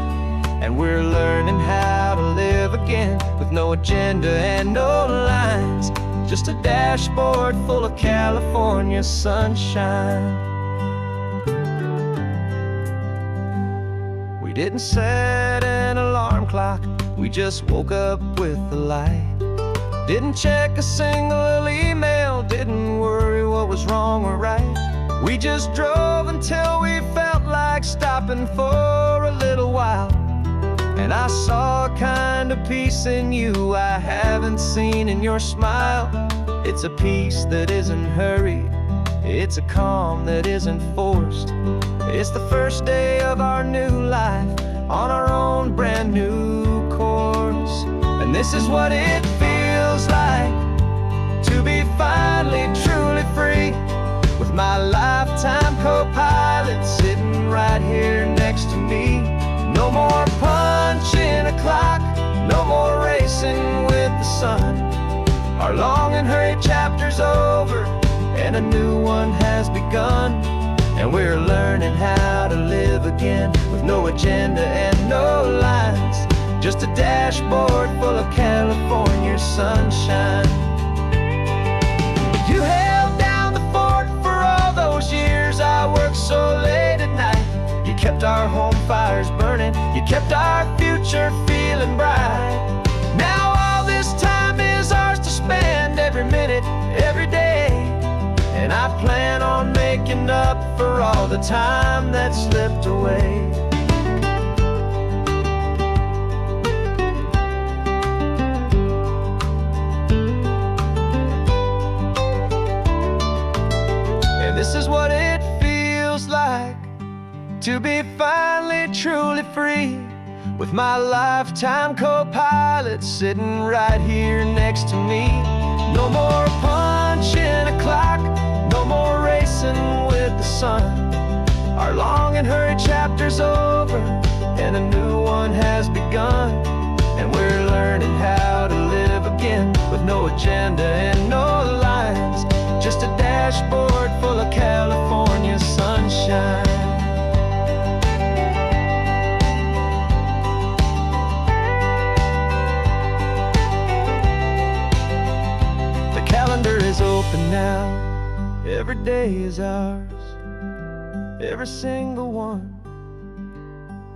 And we're learning how to live again, with no agenda and no lines, just a dashboard full of California sunshine. We didn't set an alarm clock, we just woke up with the light. Didn't check a single email, didn't worry what was wrong or right. We just drove until we felt like stopping for a little while. And I saw a kind of peace in you I haven't seen in your smile. It's a peace that isn't hurried, it's a calm that isn't forced. It's the first day of our new life, on our own brand new course. And this is what it feels like to be finally truly free, with my lifetime co-pilot sitting right here next to me. No more punching a clock, no more racing with the sun. Our long and hurried chapter's over, and a new one has begun. And we're learning how to live again, with no agenda and no lines, just a dashboard full of California sunshine. You held down the fort for all those years I worked so late at night. You kept our home fires burning, you kept our future feeling bright. Now all this time is ours to spend, every minute, every day. And I plan on making up for all the time that slipped away. And this is what it feels like to be finally truly free, with my lifetime co-pilot sitting right here next to me. No more punching a clock, no more racing with the sun. Our long and hurried chapter's over, and a new one has begun. And we're learning how to live again, with no agenda and no lines, just a dashboard full of California sunshine. The calendar is open now, every day is ours, every single one,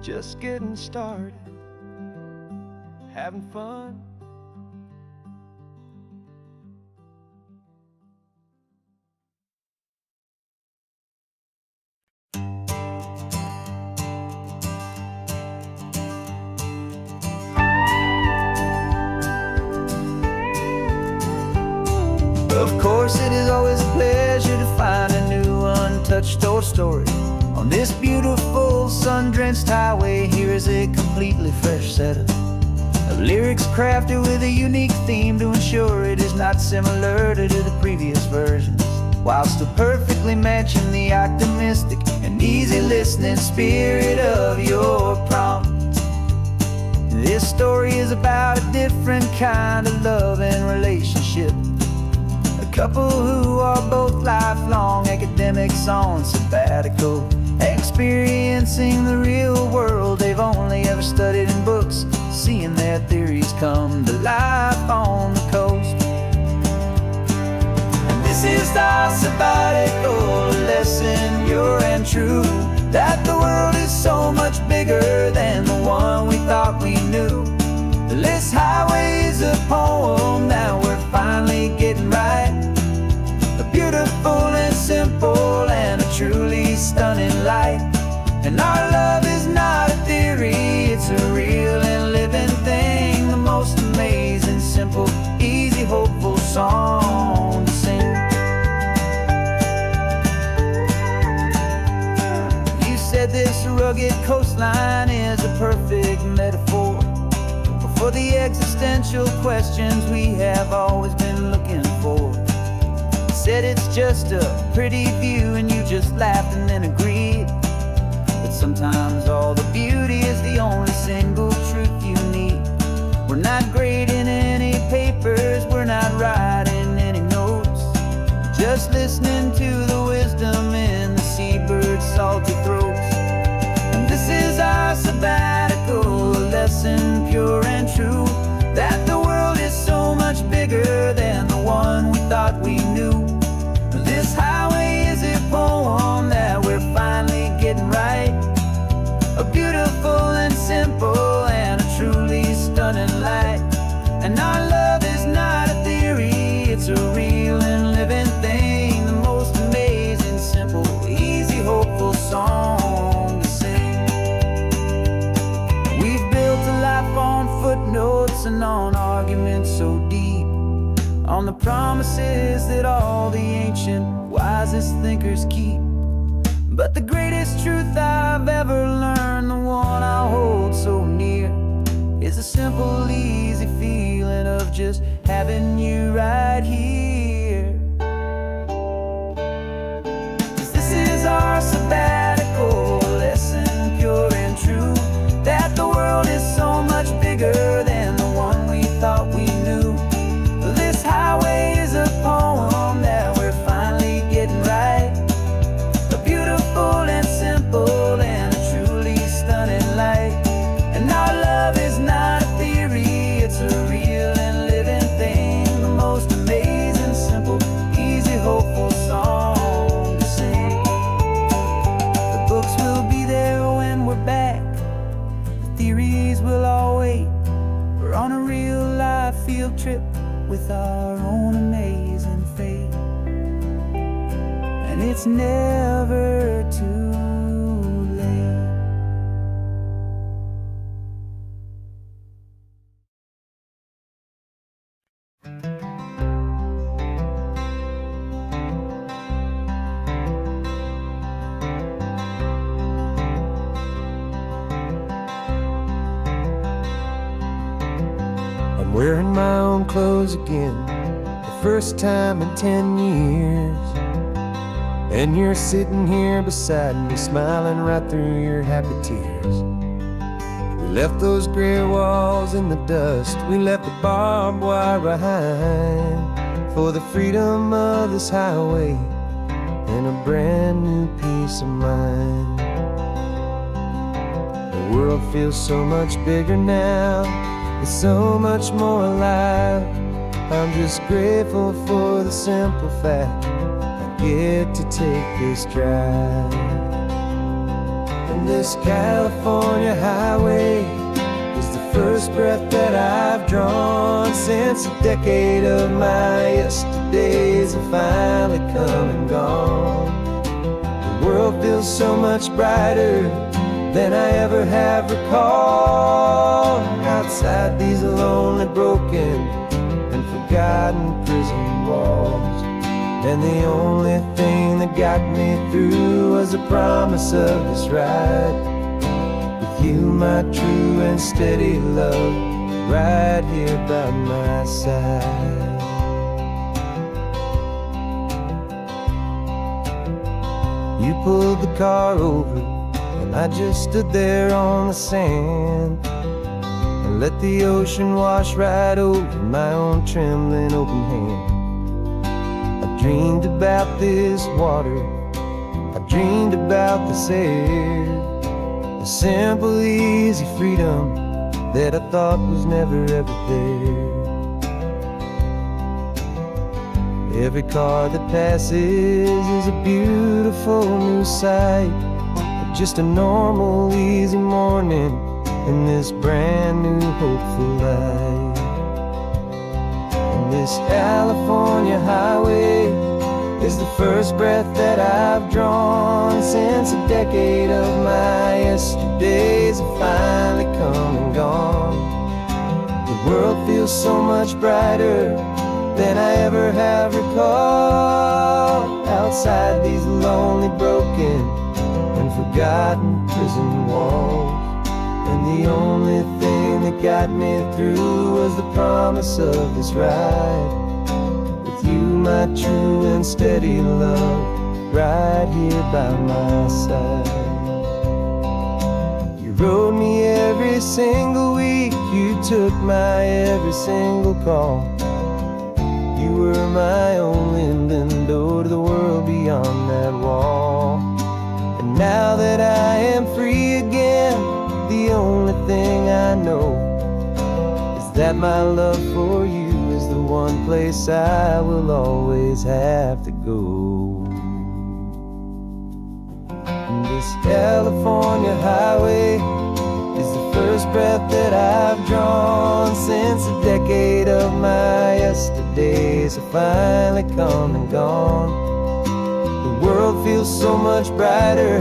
just getting started, having fun. Of course, it is always a pleasure to find a new untouched old story. On this beautiful sun-drenched highway, here is a completely fresh set of lyrics crafted with a unique theme to ensure it is not similar to the previous versions, while still perfectly matching the optimistic and easy listening spirit of your prompt. This story is about a different kind of love and relationship. A couple who are both lifelong academics on sabbatical, experiencing the real world they've only ever studied in books, seeing their theories come to life on the coast. And this is our sabbatical lesson, pure and true, that the world is so much bigger than the one we thought we knew. This highway is a poem that we're finally getting right, a beautiful and simple and a truly stunning light. And our love is not a theory, it's a real and living thing, the most amazing, simple, easy, hopeful song to sing. You said this rugged coastline is a perfect metaphor for the existential questions we have always been looking for. Said it's just a pretty view, and you just laughed and then agreed. Sometimes all the beauty is the only single truth you need. We're not grading any papers, we're not writing any notes, just listening to the wisdom in the seabird's salty throats. And this is our sabbatical, a lesson pure and true, that the world is so much bigger than the one we thought we knew. This highway is a poem that we're finally getting right, a beautiful and simple and a truly stunning light. And our love is not a theory, it's a real and living thing, the most amazing, simple, easy, hopeful song to sing. We've built a life on footnotes and on arguments so deep, on the promises that all the ancient, wisest thinkers keep. But the greatest truth I've ever learned, the one I hold so near, is a simple, easy feeling of just having you right here. 'Cause this is our sabbatical, lesson pure and true, that the world is so much bigger than the one we thought we knew. This highway is a poem that we're finally getting right, a beautiful and simple and a truly stunning light. And our love is not a theory, it's a real and living thing, the most amazing, simple, easy, hopeful song to sing. The books will be there when we're back, the theories will all wait. We're on a real life field trip with our own amazing fate, and it's never too late. I'm wearing my own clothes again, the first time in 10 years. And you're sitting here beside me, smiling right through your happy tears. We left those gray walls in the dust, we left the barbed wire behind, for the freedom of this highway and a brand new peace of mind. The world feels so much bigger now, it's so much more alive. I'm just grateful for the simple fact I get to take this drive. And this California highway is the first breath that I've drawn since a decade of my yesterdays have finally come and gone. The world feels so much brighter than I ever have recalled, outside these lonely, broken and forgotten prison walls. And the only thing that got me through was the promise of this ride with you, my true and steady love, right here by my side. You pulled the car over and I just stood there on the sand and let the ocean wash right over my own trembling open hand. I dreamed about this water, I dreamed about this air, the simple, easy freedom that I thought was never ever there. Every car that passes is a beautiful new sight, just a normal, easy morning in this brand new, hopeful life. And this California highway is the first breath that I've drawn since a decade of my yesterdays have finally come and gone. The world feels so much brighter than I ever have recalled, outside these lonely, broken and forgotten prison walls. And the only thing that got me through was the promise of this ride with you, my true and steady love, right here by my side. rode me every single week. You took my every single call. You were my only window to the world beyond that wall. And now that I am free again, the only thing I know is that my love for you is the one place I will always have to go. And this California highway is the first breath that I've drawn since a decade of my yesterdays have finally come and gone. The world feels so much brighter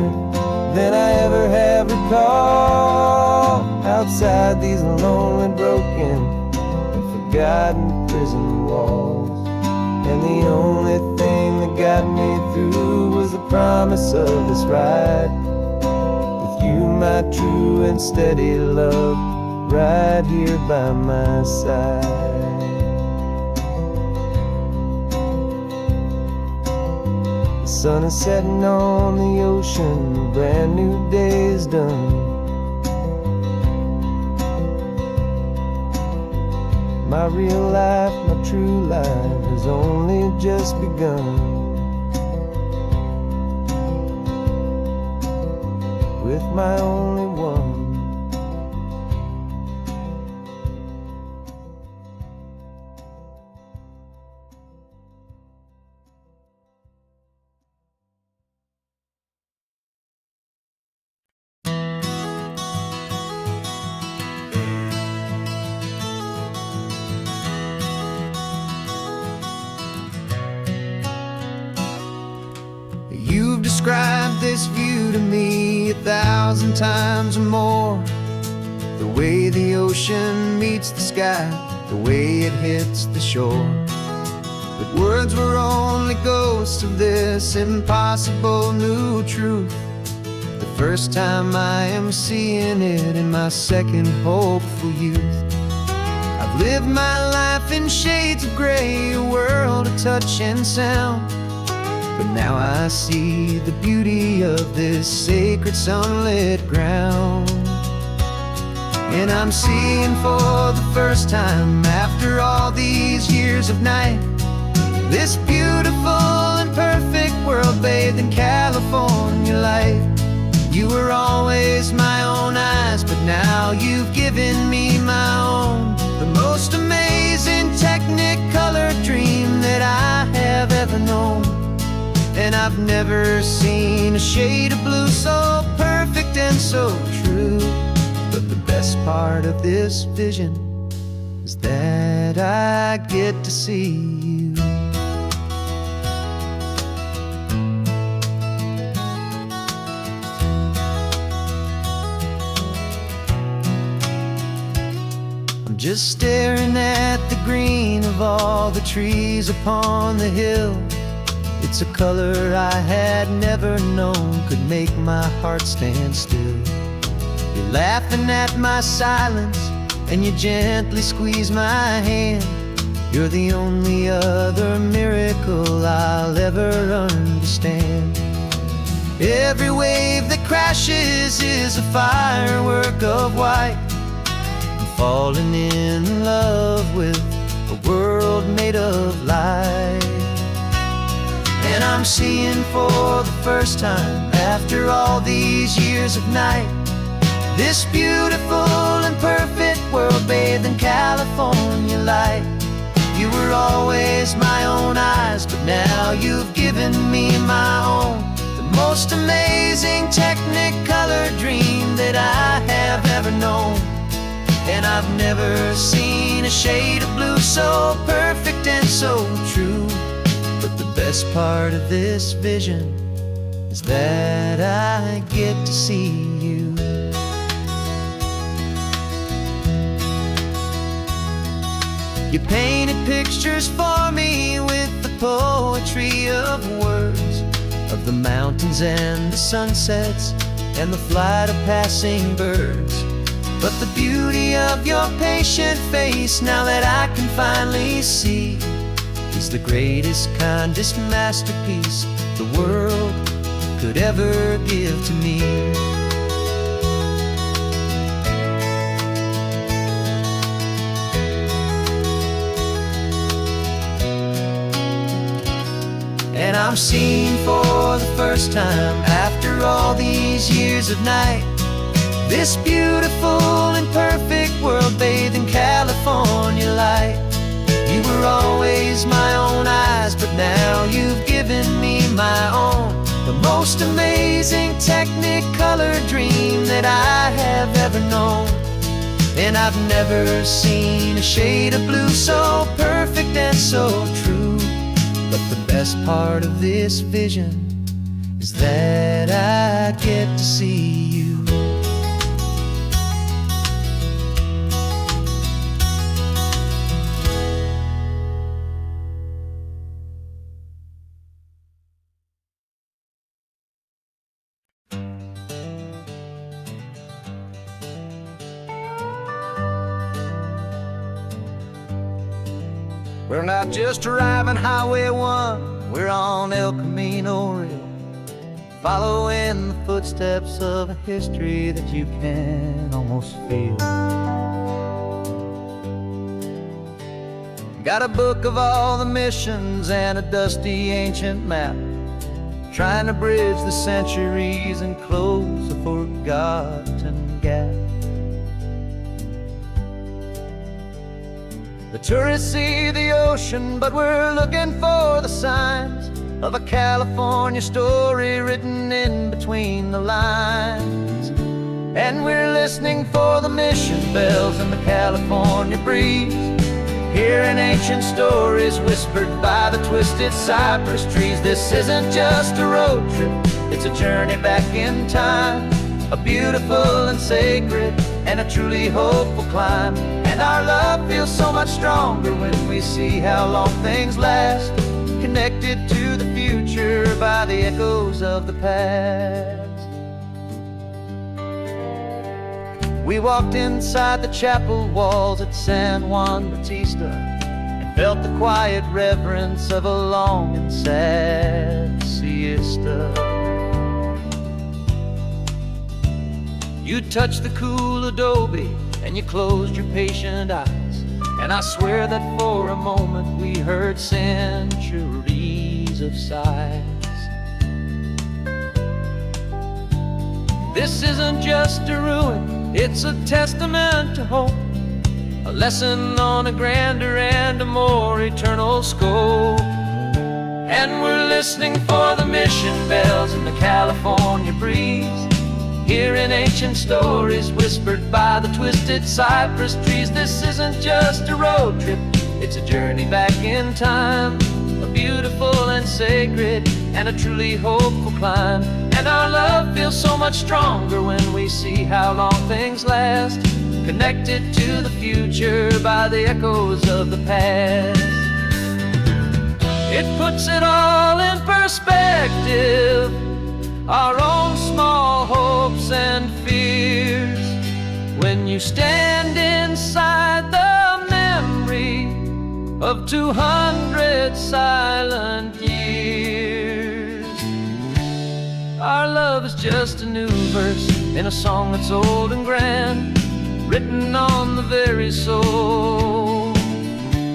than I ever have recalled. Outside these lonely, broken, and forgotten prison walls. And the only thing that got me through was the promise of this ride. With you, my true and steady love, right here by my side. The sun is setting on the ocean, a brand new day is done. My real life, my true life has only just begun. With my only one. You've described this view to me 1,000 times or more. The way the ocean meets the sky, the way it hits the shore. But words were only ghosts of this impossible new truth. The first time I am seeing it in my second hopeful youth. I've lived my life in shades of gray, a world of touch and sound. But now I see the beauty of this sacred sunlit ground. And I'm seeing for the first time, after all these years of night, this beautiful and perfect world bathed in California light. You were always my own eyes, but now you've given me my own. The most amazing technicolor dream that I have ever known. And I've never seen a shade of blue so perfect and so true. But the best part of this vision is that I get to see you. I'm just staring at the green of all the trees upon the hill. It's a color I had never known could make my heart stand still. You're laughing at my silence, and you gently squeeze my hand. You're the only other miracle I'll ever understand. Every wave that crashes is a firework of white. I'm falling in love with a world made of light. And I'm seeing for the first time, after all these years of night, this beautiful and perfect world bathed in California light. You were always my own eyes, but now you've given me my own. The most amazing technicolor dream that I have ever known. And I've never seen a shade of blue so perfect and so true. But the best part of this vision is that I get to see you. You painted pictures for me with the poetry of words, of the mountains and the sunsets and the flight of passing birds. But the beauty of your patient face, now that I can finally see, is the greatest, kindest masterpiece the world could ever give to me. I'm seeing for the first time, after all these years of night, this beautiful and perfect world bathed in California light. You were always my own eyes, but now you've given me my own, the most amazing Technicolor dream that I have ever known. And I've never seen a shade of blue so perfect and so true. But the best part of this vision is that I get to see you. We're not just driving Highway 1, we're on El Camino Real, Following the footsteps of a history that you can almost feel. Got a book of all the missions and a dusty ancient map, trying to bridge the centuries and close a forgotten gap. The tourists see the ocean, but we're looking for the signs of a California story written in between the lines. And we're listening for the mission bells in the California breeze, hearing ancient stories whispered by the twisted cypress trees. This isn't just a road trip, it's a journey back in time, a beautiful and sacred and a truly hopeful climb. And our love feels so much stronger when we see how long things last, connected to the future by the echoes of the past. We walked inside the chapel walls at San Juan Bautista and felt the quiet reverence of a long and sad siesta. You touched the cool adobe and you closed your patient eyes, and I swear that for a moment we heard centuries of sighs. This isn't just a ruin, it's a testament to hope, a lesson on a grander and a more eternal scope. And we're listening for the mission bells in the California breeze, hearing ancient stories whispered by the twisted cypress trees. This isn't just a road trip, it's a journey back in time, a beautiful and sacred and a truly hopeful climb. And our love feels so much stronger when we see how long things last, connected to the future by the echoes of the past. It puts it all in perspective, our own small hopes and fears, when you stand inside the memory of 200 silent years. Our love is just a new verse in a song that's old and grand, written on the very soul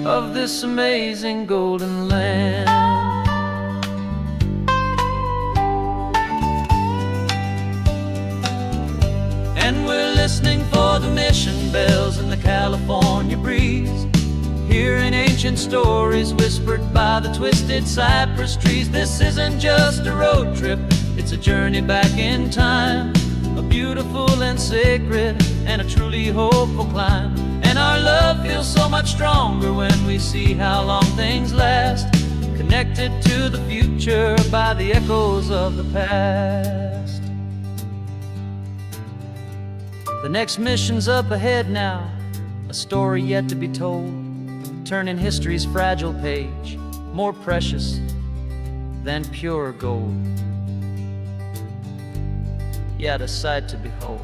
of this amazing golden land. And we're listening for the mission bells in the California breeze, hearing ancient stories whispered by the twisted cypress trees. This isn't just a road trip, it's a journey back in time, a beautiful and sacred and a truly hopeful climb. And our love feels so much stronger when we see how long things last, connected to the future by the echoes of the past. The next mission's up ahead now, a story yet to be told, turning history's fragile page more precious than pure gold. Yet a sight to behold.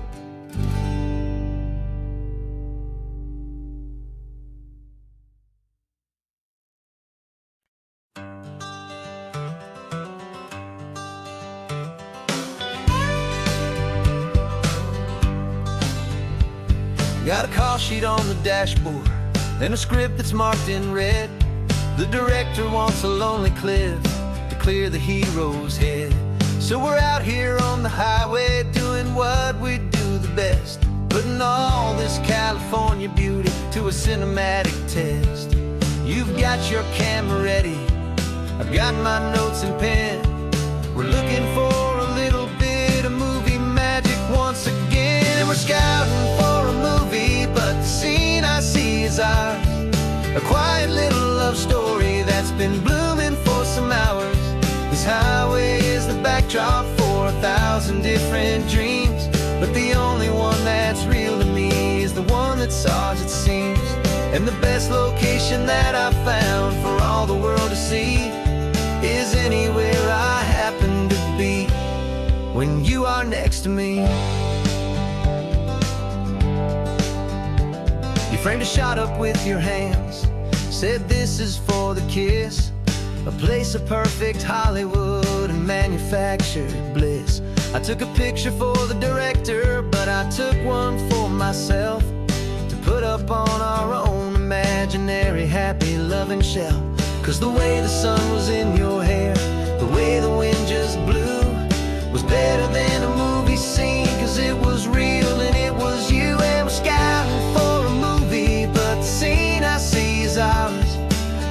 Got a call sheet on the dashboard and a script that's marked in red. The director wants a lonely cliff to clear the hero's head. So we're out here on the highway doing what we do the best, putting all this California beauty to a cinematic test. You've got your camera ready, I've got my notes and pen. We're looking for a little bit of movie magic once again. And we're scouting for a movie, but the scene I see is ours. A quiet little love story that's been blooming for some hours. This highway is the backdrop for 1,000 different dreams, but the only one that's real to me is the one that's ours, it seems. And the best location that I've found for all the world to see is anywhere I happen to be when you are next to me. You framed a shot up with your hands, said this is for the kiss, a place of perfect Hollywood and manufactured bliss. I took a picture for the director, but I took one for myself to put up on our own imaginary happy loving shelf. 'Cause the way the sun was in your hair, the way the wind just blew, was better than a movie scene, 'cause it was real and it was you. And we're scouting for a movie, but the scene I see is ours.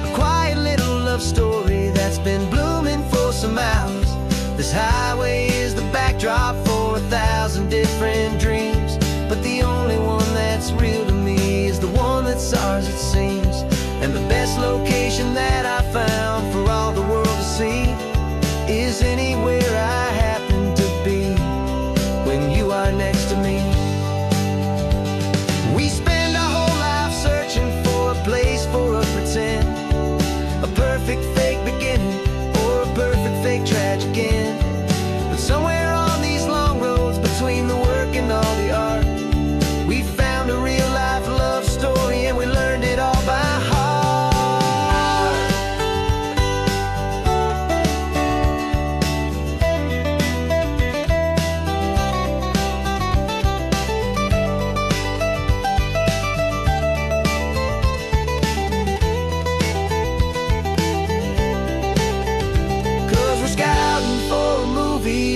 A quiet little love story that's been blooming for some hours. This highway is the backdrop for 1,000 different dreams, but the only one that's real to me is the one that's ours, it seems. And the best location that I found for all the world to see is anywhere I happen to be when you are next to me. We spend our whole life searching for a place for a pretend, a perfect fake beginning or a perfect fake tragic end. But somewhere on these long roads between the work and all the art, we found a real life love story and we learned it all by heart.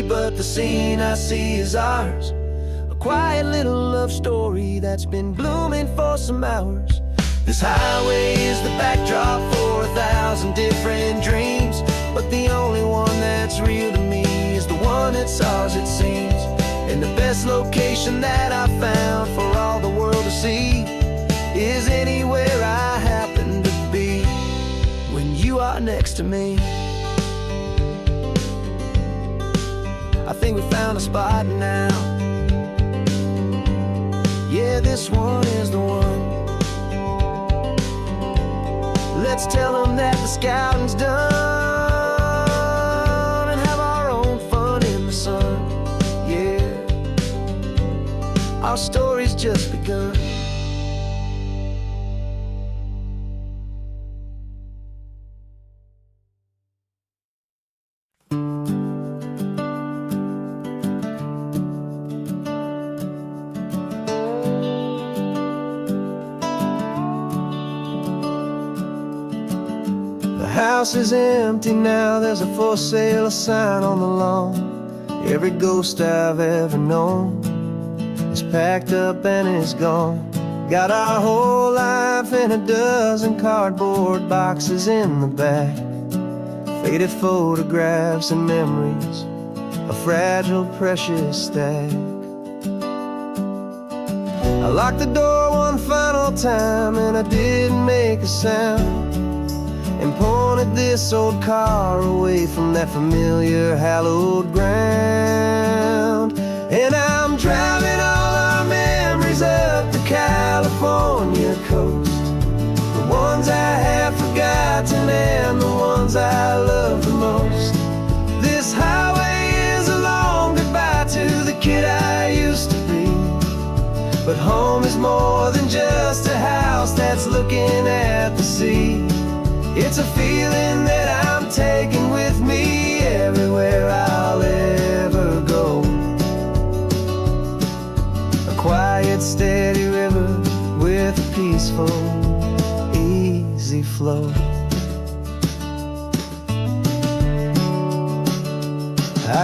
But the scene I see is ours. A quiet little love story that's been blooming for some hours. This highway is the backdrop for 1,000 different dreams, but the only one that's real to me is the one that's ours, it seems. And the best location that I found for all the world to see is anywhere I happen to be when you are next to me. I think we found a spot now. Yeah, this one is the one. Let's tell them that the scouting's done and have our own fun in the sun. Yeah, our story's just begun. The house is empty now, there's a for sale sign on the lawn. Every ghost I've ever known is packed up and is gone. Got our whole life in a dozen cardboard boxes in the back, faded photographs and memories, a fragile, precious stack. I locked the door one final time and I didn't make a sound, and pointed this old car away from that familiar hallowed ground. And I'm driving all our memories up the California coast, the ones I have forgotten and the ones I love the most. This highway is a long goodbye to the kid I used to be, but home is more than just a house that's looking at the sea. It's a feeling that I'm taking with me everywhere I'll ever go. A quiet, steady river with a peaceful, easy flow.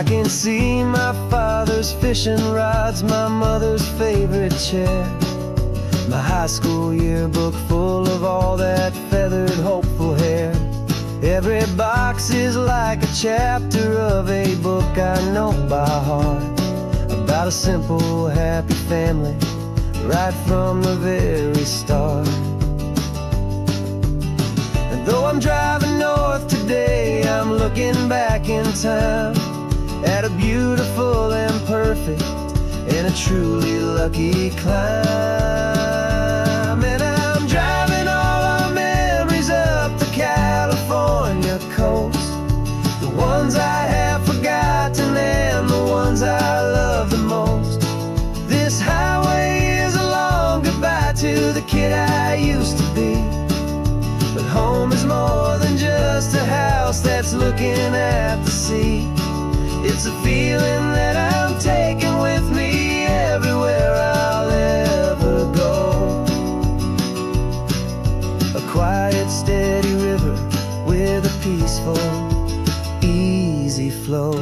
I can see my father's fishing rods, my mother's favorite chair, my high school yearbook full of all that feathered, hopeful hair. Every box is like a chapter of a book I know by heart, about a simple, happy family, right from the very start. And though I'm driving north today, I'm looking back in time at a beautiful and perfect and a truly lucky climb. And I'm driving all our memories up the California coast, the ones I have forgotten and the ones I love the most. This highway is a long goodbye to the kid I used to be, but home is more than just a house that's looking at the sea. It's a feeling that I'm taking with me everywhere I'll ever go. A quiet, steady river with a peaceful, easy flow.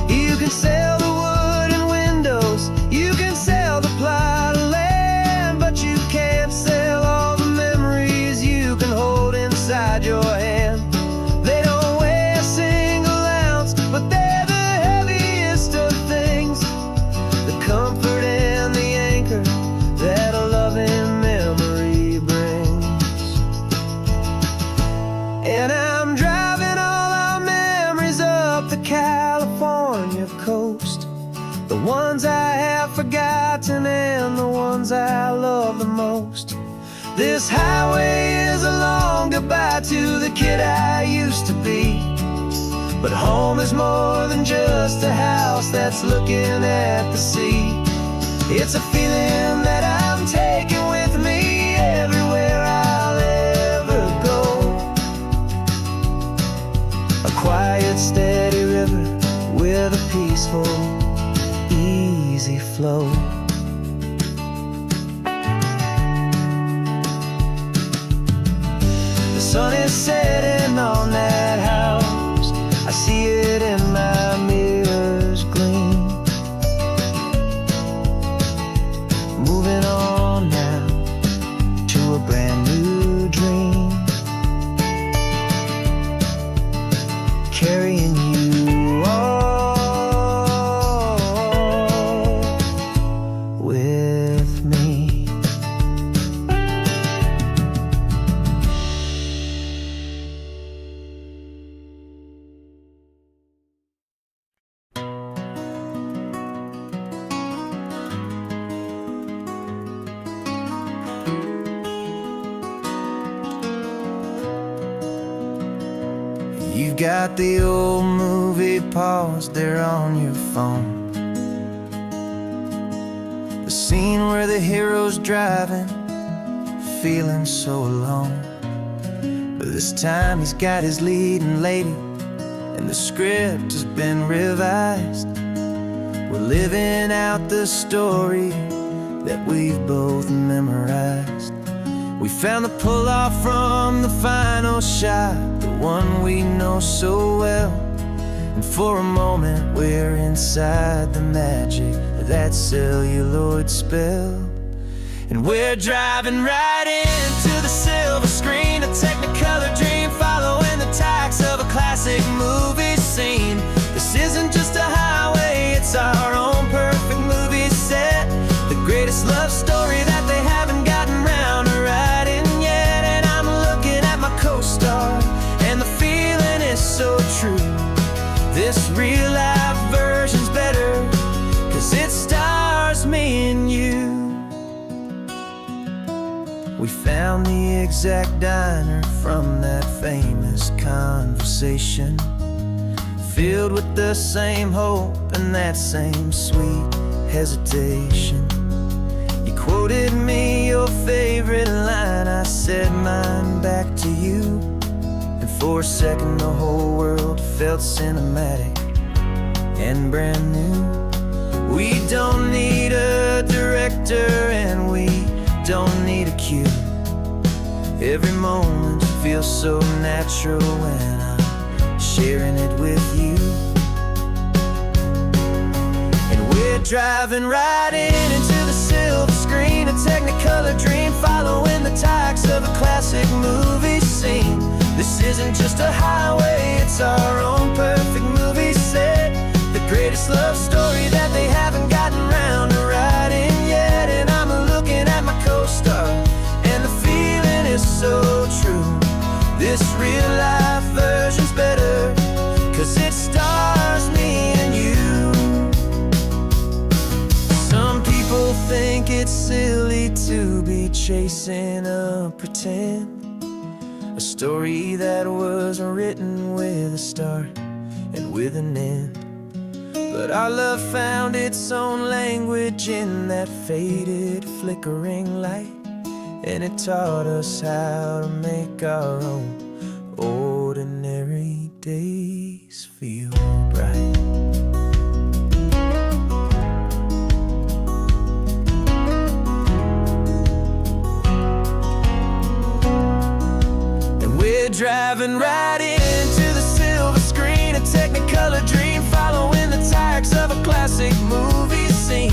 You can sail the wooden windows, you can sail the plot of land, but you can't sail all the memories you can hold inside your hand. They don't weigh a single ounce, but they're the heaviest of things, the comfort and the anchor that a loving memory brings. And I'm driving all our memories up the California coast, the ones I have forgotten and the ones I love the most. This highway is a long goodbye to the kid I used to be, but home is more than just a house that's looking at the sea. It's a feeling that I'm taking with me everywhere I'll ever go. A quiet, steady river with a peaceful, easy flow. The sun is setting on that house, I see it in my mirror's gleam. Moving on now to a brand new dream, carrying you all with me. You've got the old movie paused there on your phone, the scene where the hero's driving, feeling so alone. But this time he's got his leading lady, and the script has been revised. We're living out the story that we've both memorized. We found the pull-off from the final shot, the one we know so well. And for a moment we're inside the magic of that celluloid spell. And we're driving right into the silver screen, a Technicolor dream, following the tacks of a classic movie scene. This isn't just a highway, it's our own perfect movie set, the greatest love story that they haven't gotten round to writing yet. And I'm looking at my co-star, and the feeling is so true. This real life version's better, 'cause it stars me and you. We found the exact diner from that famous conversation, filled with the same hope and that same sweet hesitation. You quoted me your favorite line, I said mine back to you. And for a second the whole world felt cinematic and brand new. We don't need a director and we don't need a cue. Every moment feels so natural when I'm sharing it with you. And we're driving right into the silver screen, a Technicolor dream, following the tacks of a classic movie scene. This isn't just a highway, it's our own perfect movie set, the greatest love story that they haven't gotten round to writing yet. And I'm looking at my co-star, and the feeling is so true. This real life version's better, 'cause it stars me and you. Some people think it's silly to be chasing a pretend, a story that was written with a start and with an end. But our love found its own language in that faded, flickering light, and it taught us how to make our own ordinary days feel bright. Driving right into the silver screen, a Technicolor dream, following the tacks of a classic movie scene.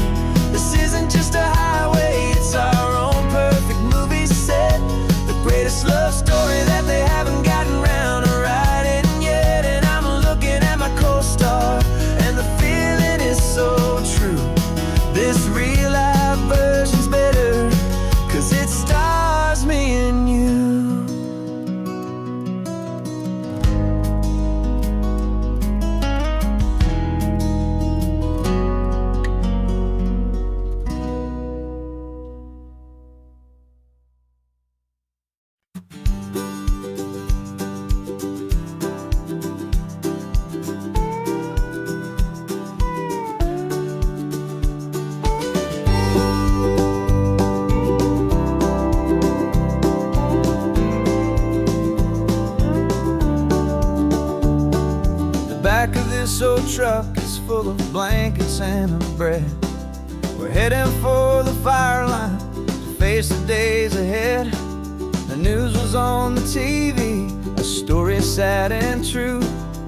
This isn't just a highway, it's our own perfect movie set, the greatest love story that they haven't gotten round to writing yet. And I'm looking at my co-star, and the feeling is so true. This real life version's better, 'cause it stars me and you. Back of this old truck is full of blankets and a bread. We're heading for the fire line to face the days ahead. The news was on the TV, a story sad and true.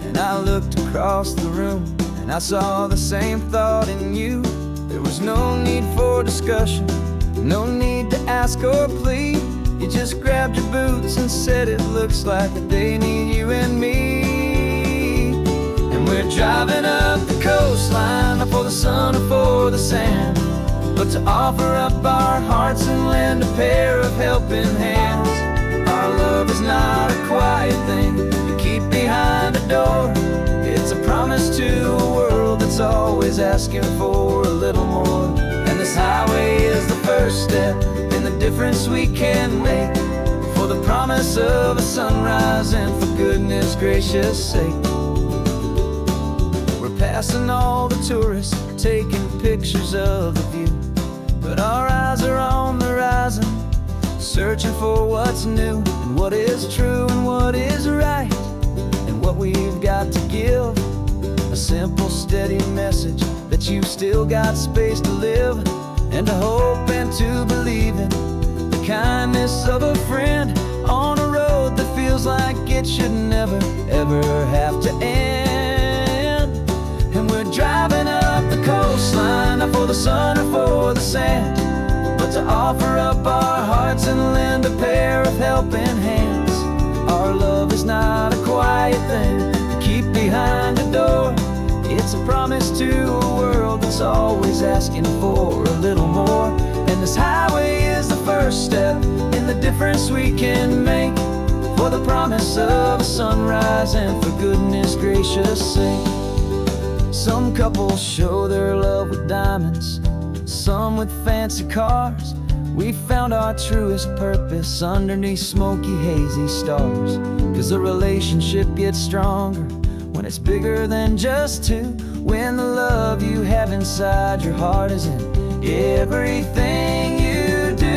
And I looked across the room and I saw the same thought in you. There was no need for discussion, no need to ask or plead. You just grabbed your boots and said it looks like the day need you and me. We're driving up the coastline, not for the sun or for the sand, but to offer up our hearts and lend a pair of helping hands. Our love is not a quiet thing you keep behind a door. It's a promise to a world that's always asking for a little more. And this highway is the first step in the difference we can make, for the promise of a sunrise and for goodness gracious sake. Passing all the tourists, taking pictures of the view, but our eyes are on the horizon, searching for what's new and what is true and what is right, and what we've got to give. A simple, steady message that you've still got space to live, and to hope and to believe in the kindness of a friend on a road that feels like it should never, ever have to end. And we're driving up the coastline, not for the sun or for the sand, but to offer up our hearts and lend a pair of helping hands. Our love is not a quiet thing to keep behind a door. It's a promise to a world that's always asking for a little more. And this highway is the first step in the difference we can make, for the promise of a sunrise and for goodness gracious sake. Some couples show their love with diamonds, some with fancy cars. We found our truest purpose underneath smoky, hazy stars. 'Cause the relationship gets stronger when it's bigger than just two, when the love you have inside your heart is in everything you do.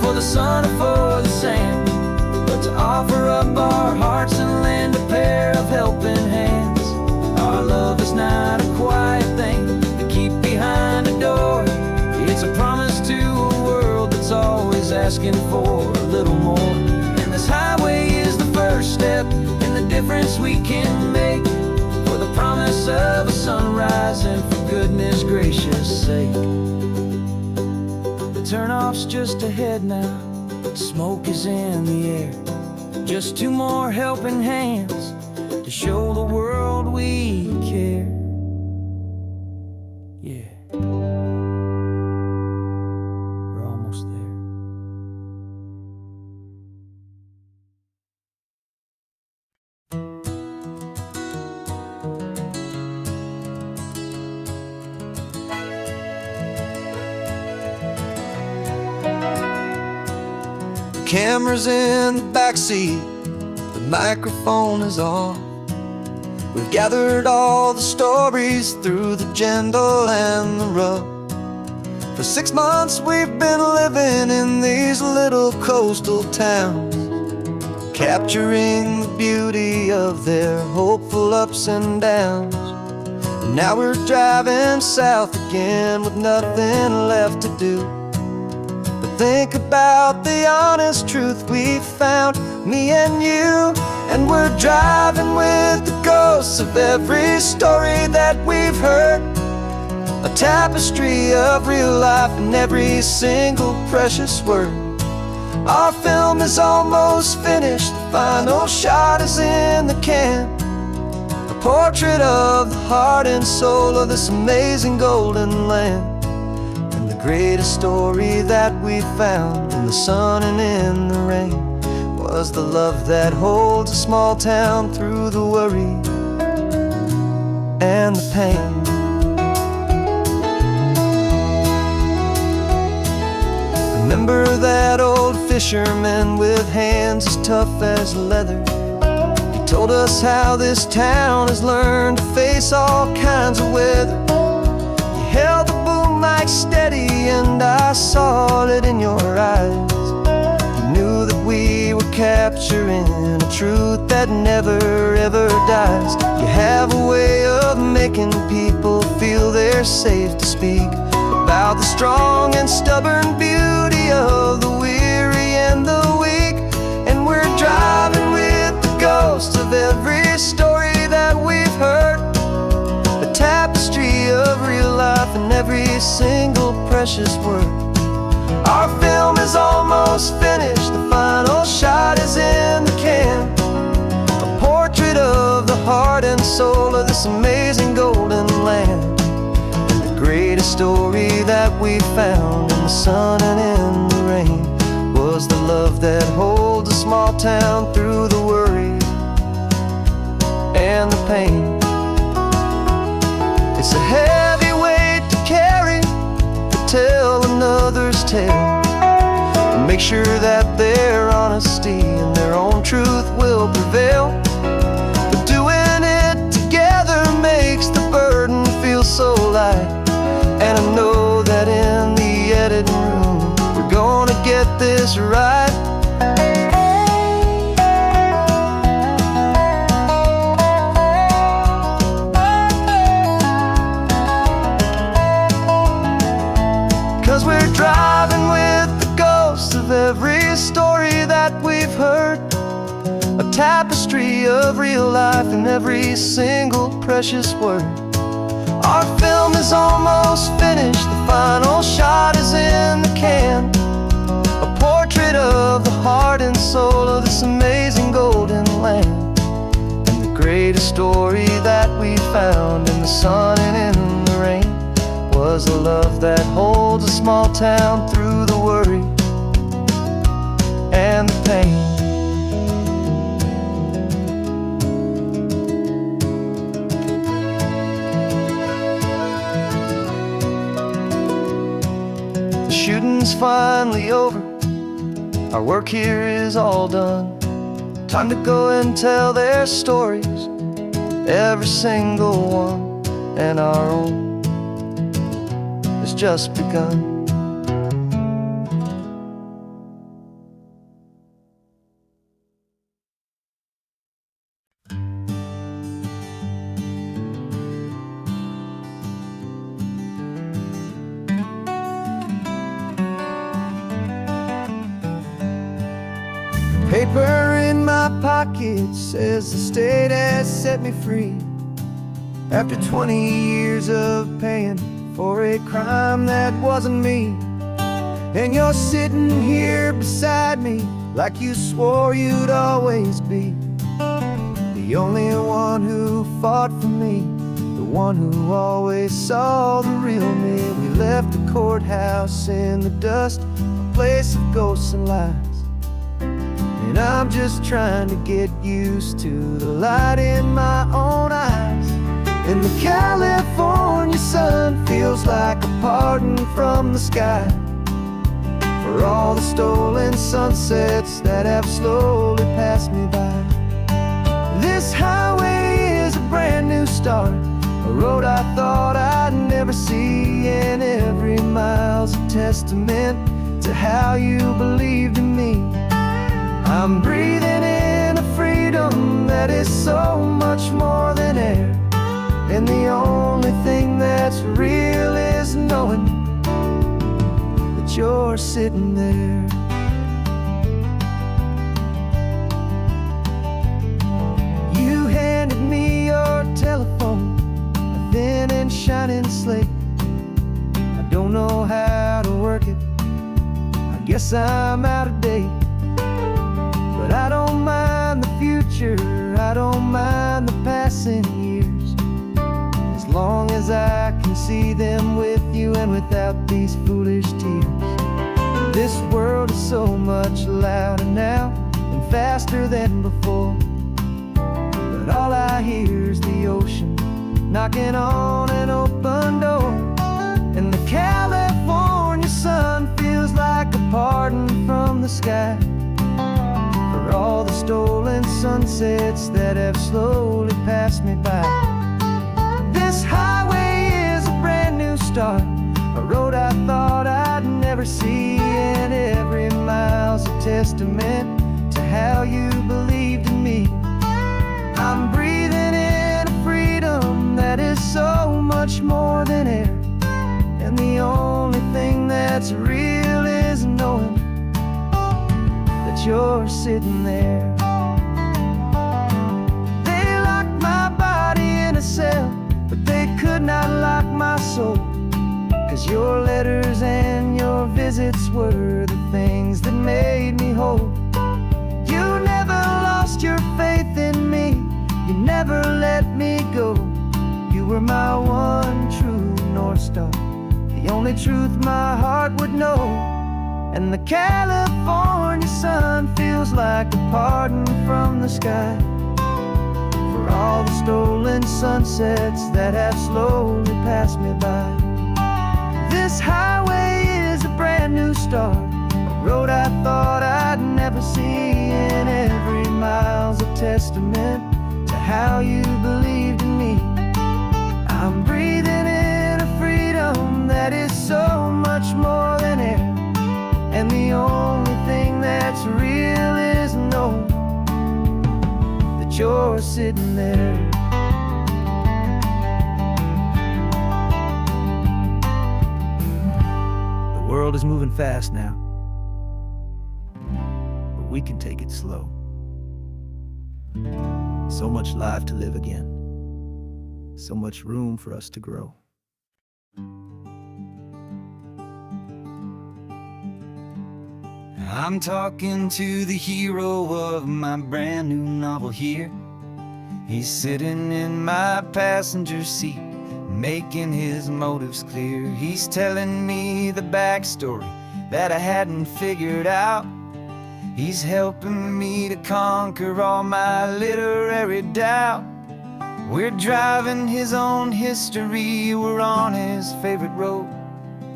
For the sun or for the sand, but to offer up our hearts and lend a pair of helping hands. asking for a little more. And this highway is the first step in the difference we can make, for the promise of a sunrise and for goodness gracious sake. The turnoff's just ahead now, smoke is in the air. Just two more helping hands to show the world we care. Yeah, we're almost there. Camera's in the backseat, the microphone is on. We've gathered all the stories through the gentle and the rough. For 6 months we've been living in these little coastal towns, capturing the beauty of their hopeful ups and downs. And now we're driving south again with nothing left to do. Think about the honest truth we found, me and you. And we're driving with the ghosts of every story that we've heard, a tapestry of real life and every single precious word. Our film is almost finished, the final shot is in the can, a portrait of the heart and soul of this amazing golden land. The greatest story that we found in the sun and in the rain was the love that holds a small town through the worry and the pain. Remember that old fisherman with hands as tough as leather? He told us how this town has learned to face all kinds of weather. You held the boom mic steady and I saw it in your eyes. You knew that we were capturing a truth that never ever dies. You have a way of making people feel they're safe to speak about the strong and stubborn beauty of the weary and the weak. And we're driving with the ghosts of every story that we've heard, a tapestry of real life and every single precious word. Our film is almost finished, the final shot is in the can, a portrait of the heart and soul of this amazing golden land. And the greatest story that we found in the sun and in the rain was the love that holds a small town through the worry and the pain. It's a heavy weight to carry, to tell another's tale, and make sure that their honesty and their own truth will prevail. But doing it together makes the burden feel so light. And I know that in the editing room we're gonna get this right. 'Cause we're driving with the ghosts of every story that we've heard, a tapestry of real life and every single precious word. Our film is almost finished, the final shot is in the can, a portrait of the heart and soul of this amazing golden land. And the greatest story that we found in the sun and in the rain was a love that holds a small town through the worry and the pain. The shooting's finally over, our work here is all done. Time to go and tell their stories, every single one, and our own has just begun. Paper in my pocket says the state has set me free after 20 years of paying for a crime that wasn't me. And you're sitting here beside me like you swore you'd always be the only one who fought for me, the one who always saw the real me. We left the courthouse in the dust, a place of ghosts and lies. And I'm just trying to get used to the light in my own eyes. And the California sun feels like a pardon from the sky for all the stolen sunsets that have slowly passed me by. This highway is a brand new start, a road I thought I'd never see, and every mile's a testament to how you believed in me. I'm breathing in a freedom that is so much more than air, and the only thing that's real is knowing that you're sitting there. You handed me your telephone, a thin and shining slate. I don't know how to work it, I guess I'm out of date. But I don't mind the future, I don't mind the passing years, as long as I can see them with you and without these foolish tears. This world is so much louder now and faster than before, but all I hear is the ocean knocking on an open door. And the California sun feels like a pardon from the sky for all the stolen sunsets that have slowly passed me by. This highway is a brand new start, a road I thought I'd never see, and every mile's a testament to how you believed in me. I'm breathing in a freedom that is so much more than air, and the only thing that's real is knowing that you're sitting there. They locked my body in a cell, but they could not lock my soul, 'cause your letters and your visits were the things that made me whole. You never lost your faith in me, you never let me go. You were my one true North Star, the only truth my heart would know. And the California sun feels like a pardon from the sky for all the stolen sunsets that have slowly passed me by. This highway is a brand new start, a road I thought I'd never see, and every mile's a testament to how you believed in me. I'm breathing in a freedom that is so much more than air, and the only thing that's real is knowing that you're sitting there. The world is moving fast now, but we can take it slow. So much life to live again, so much room for us to grow. I'm talking to the hero of my brand new novel here. He's sitting in my passenger seat, making his motives clear. He's telling me the backstory that I hadn't figured out. He's helping me to conquer all my literary doubt. We're driving his own history, we're on his favorite road,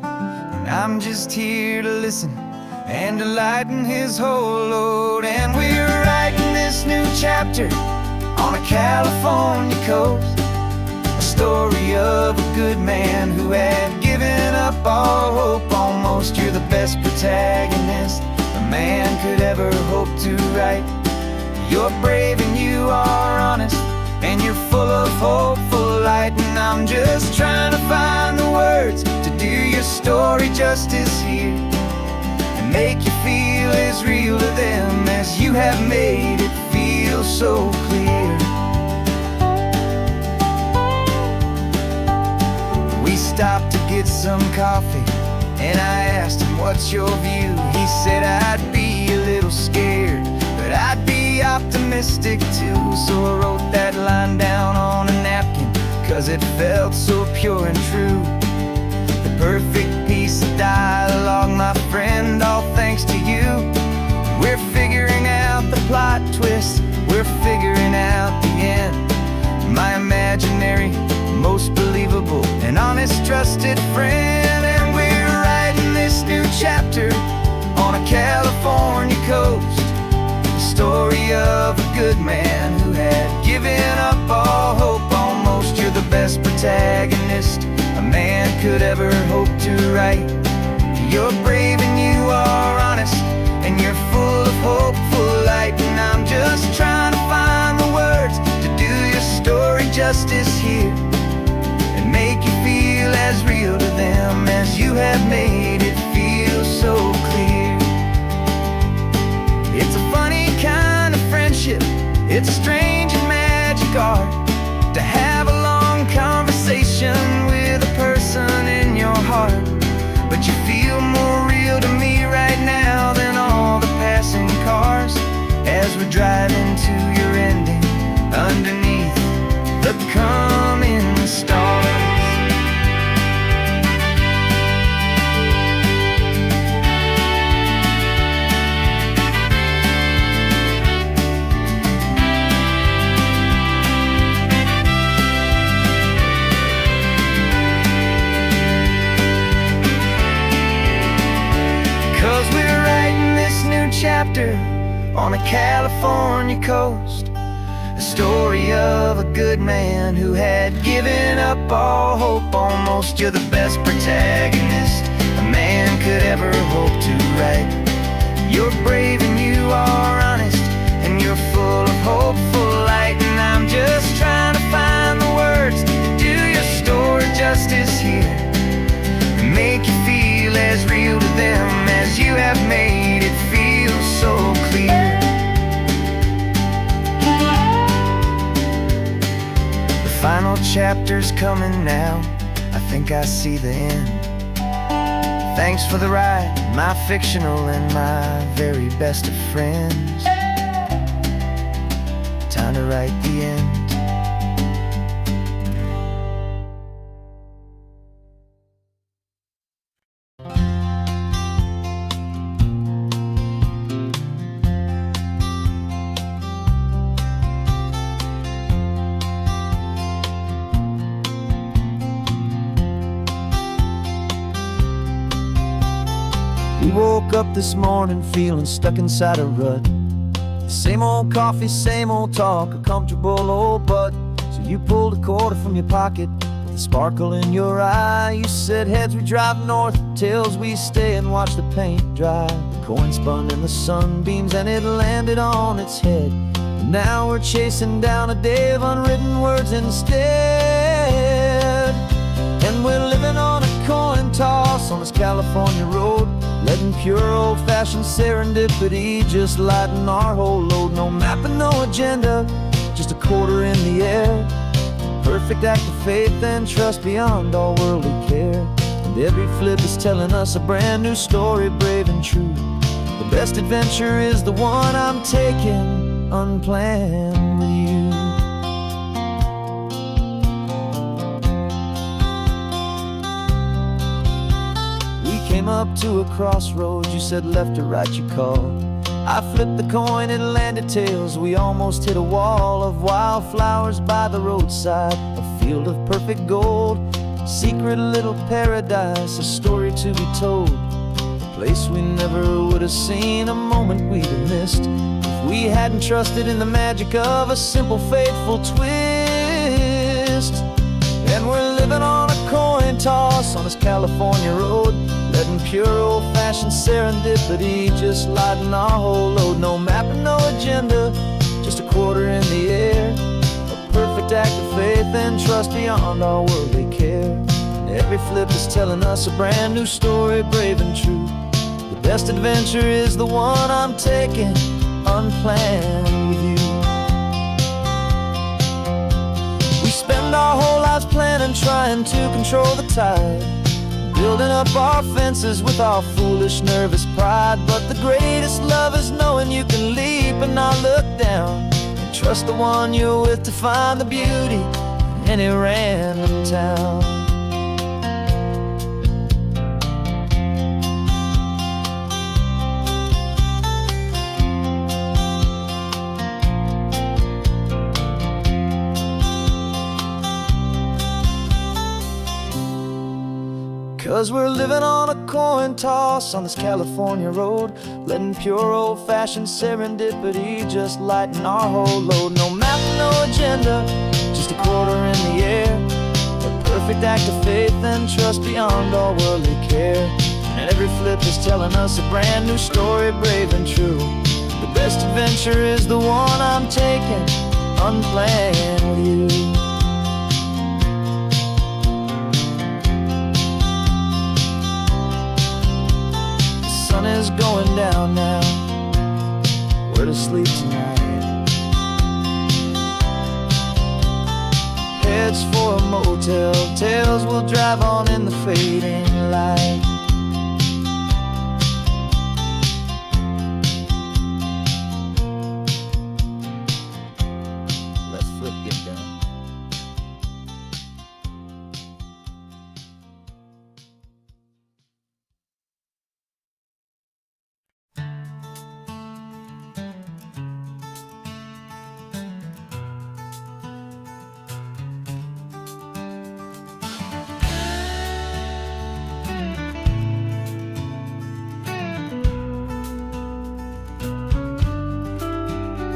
and I'm just here to listen and to lighten his whole load. And we're writing this new chapter on a California coast, a story of a good man who had given up all hope almost. You're the best protagonist a man could ever hope to write. You're brave and you are honest, and you're full of hopeful light. And I'm just trying to find the words to do your story justice here. And make you feel as real to them as you have made it feel so clear. We stopped to get some coffee, and I asked him, what's your view? He said, I'd be a little scared, but I'd be optimistic too. So I wrote that line down on a napkin, 'cause it felt so pure and true. The perfect piece of dialogue, my friend, all thanks to you. We're figuring out the plot twist, we're figuring out the end. My imaginary, most believable and honest trusted friend. And we're writing this new chapter on a California coast, the story of a good man who had given up all hope almost. You're the best protagonist a man could ever hope to write. You're brave and you are honest, and you're full of hopeful light. And I'm just trying to find the words to do your story justice here, and make you feel as real to them as you have made it feel so clear. It's a funny kind of friendship, it's strange and magic art to have a long conversation with a person in your heart. But you feel more real to me right now than all the passing cars, as we're driving to your ending underneath the coming stars. Chapter on a California coast, the story of a good man who had given up all hope almost. You're the best protagonist a man could ever hope to write. You're brave and you are honest, and you're full of hopeful light. And I'm just trying to find the words to do your story justice here, and make you feel as real to them as you have made it feel so clear. The final chapter's coming now, I think I see the end. Thanks for the ride, my fictional and my very best of friends. Time to write the end. We woke up this morning feeling stuck inside a rut. Same old coffee, same old talk, a comfortable old butt. So you pulled a quarter from your pocket with a sparkle in your eye. You said, heads we drive north, tails we stay and watch the paint dry. The coin spun in the sunbeams and it landed on its head. And now we're chasing down a day of unwritten words instead. And we're living on a coin toss on this California road, letting pure old-fashioned serendipity just lighten our whole load. No map and no agenda, just a quarter in the air. Perfect act of faith and trust beyond all worldly care. And every flip is telling us a brand new story, brave and true. The best adventure is the one I'm taking unplanned with you. Came up to a crossroads, you said left or right, you called. I flipped the coin, it landed tails. We almost hit a wall of wildflowers by the roadside, a field of perfect gold, secret little paradise, a story to be told. A place we never would have seen, a moment we'd have missed if we hadn't trusted in the magic of a simple, faithful twist. And we're living on a coin toss on this California road, letting pure old-fashioned serendipity just lighten our whole load. No map and no agenda, just a quarter in the air. A perfect act of faith and trust beyond our worldly care. And every flip is telling us a brand new story, brave and true. The Best adventure is the one I'm taking unplanned with you. We spend our whole lives planning, trying to control the tide, building up our fences with our foolish, nervous pride. But the greatest love is knowing you can leap and not look down, and trust the one you're with to find the beauty in any random town. 'Cause we're living on a coin toss on this California road, letting pure old-fashioned serendipity just lighten our whole load. No map, no agenda, just a quarter in the air, a perfect act of faith and trust beyond all worldly care. And every flip is telling us a brand new story, brave and true. The best adventure is the one I'm taking unplanned with you. Is going down now, where to sleep tonight? Heads for a motel, tails will drive on in the fading light. Let's flip get down.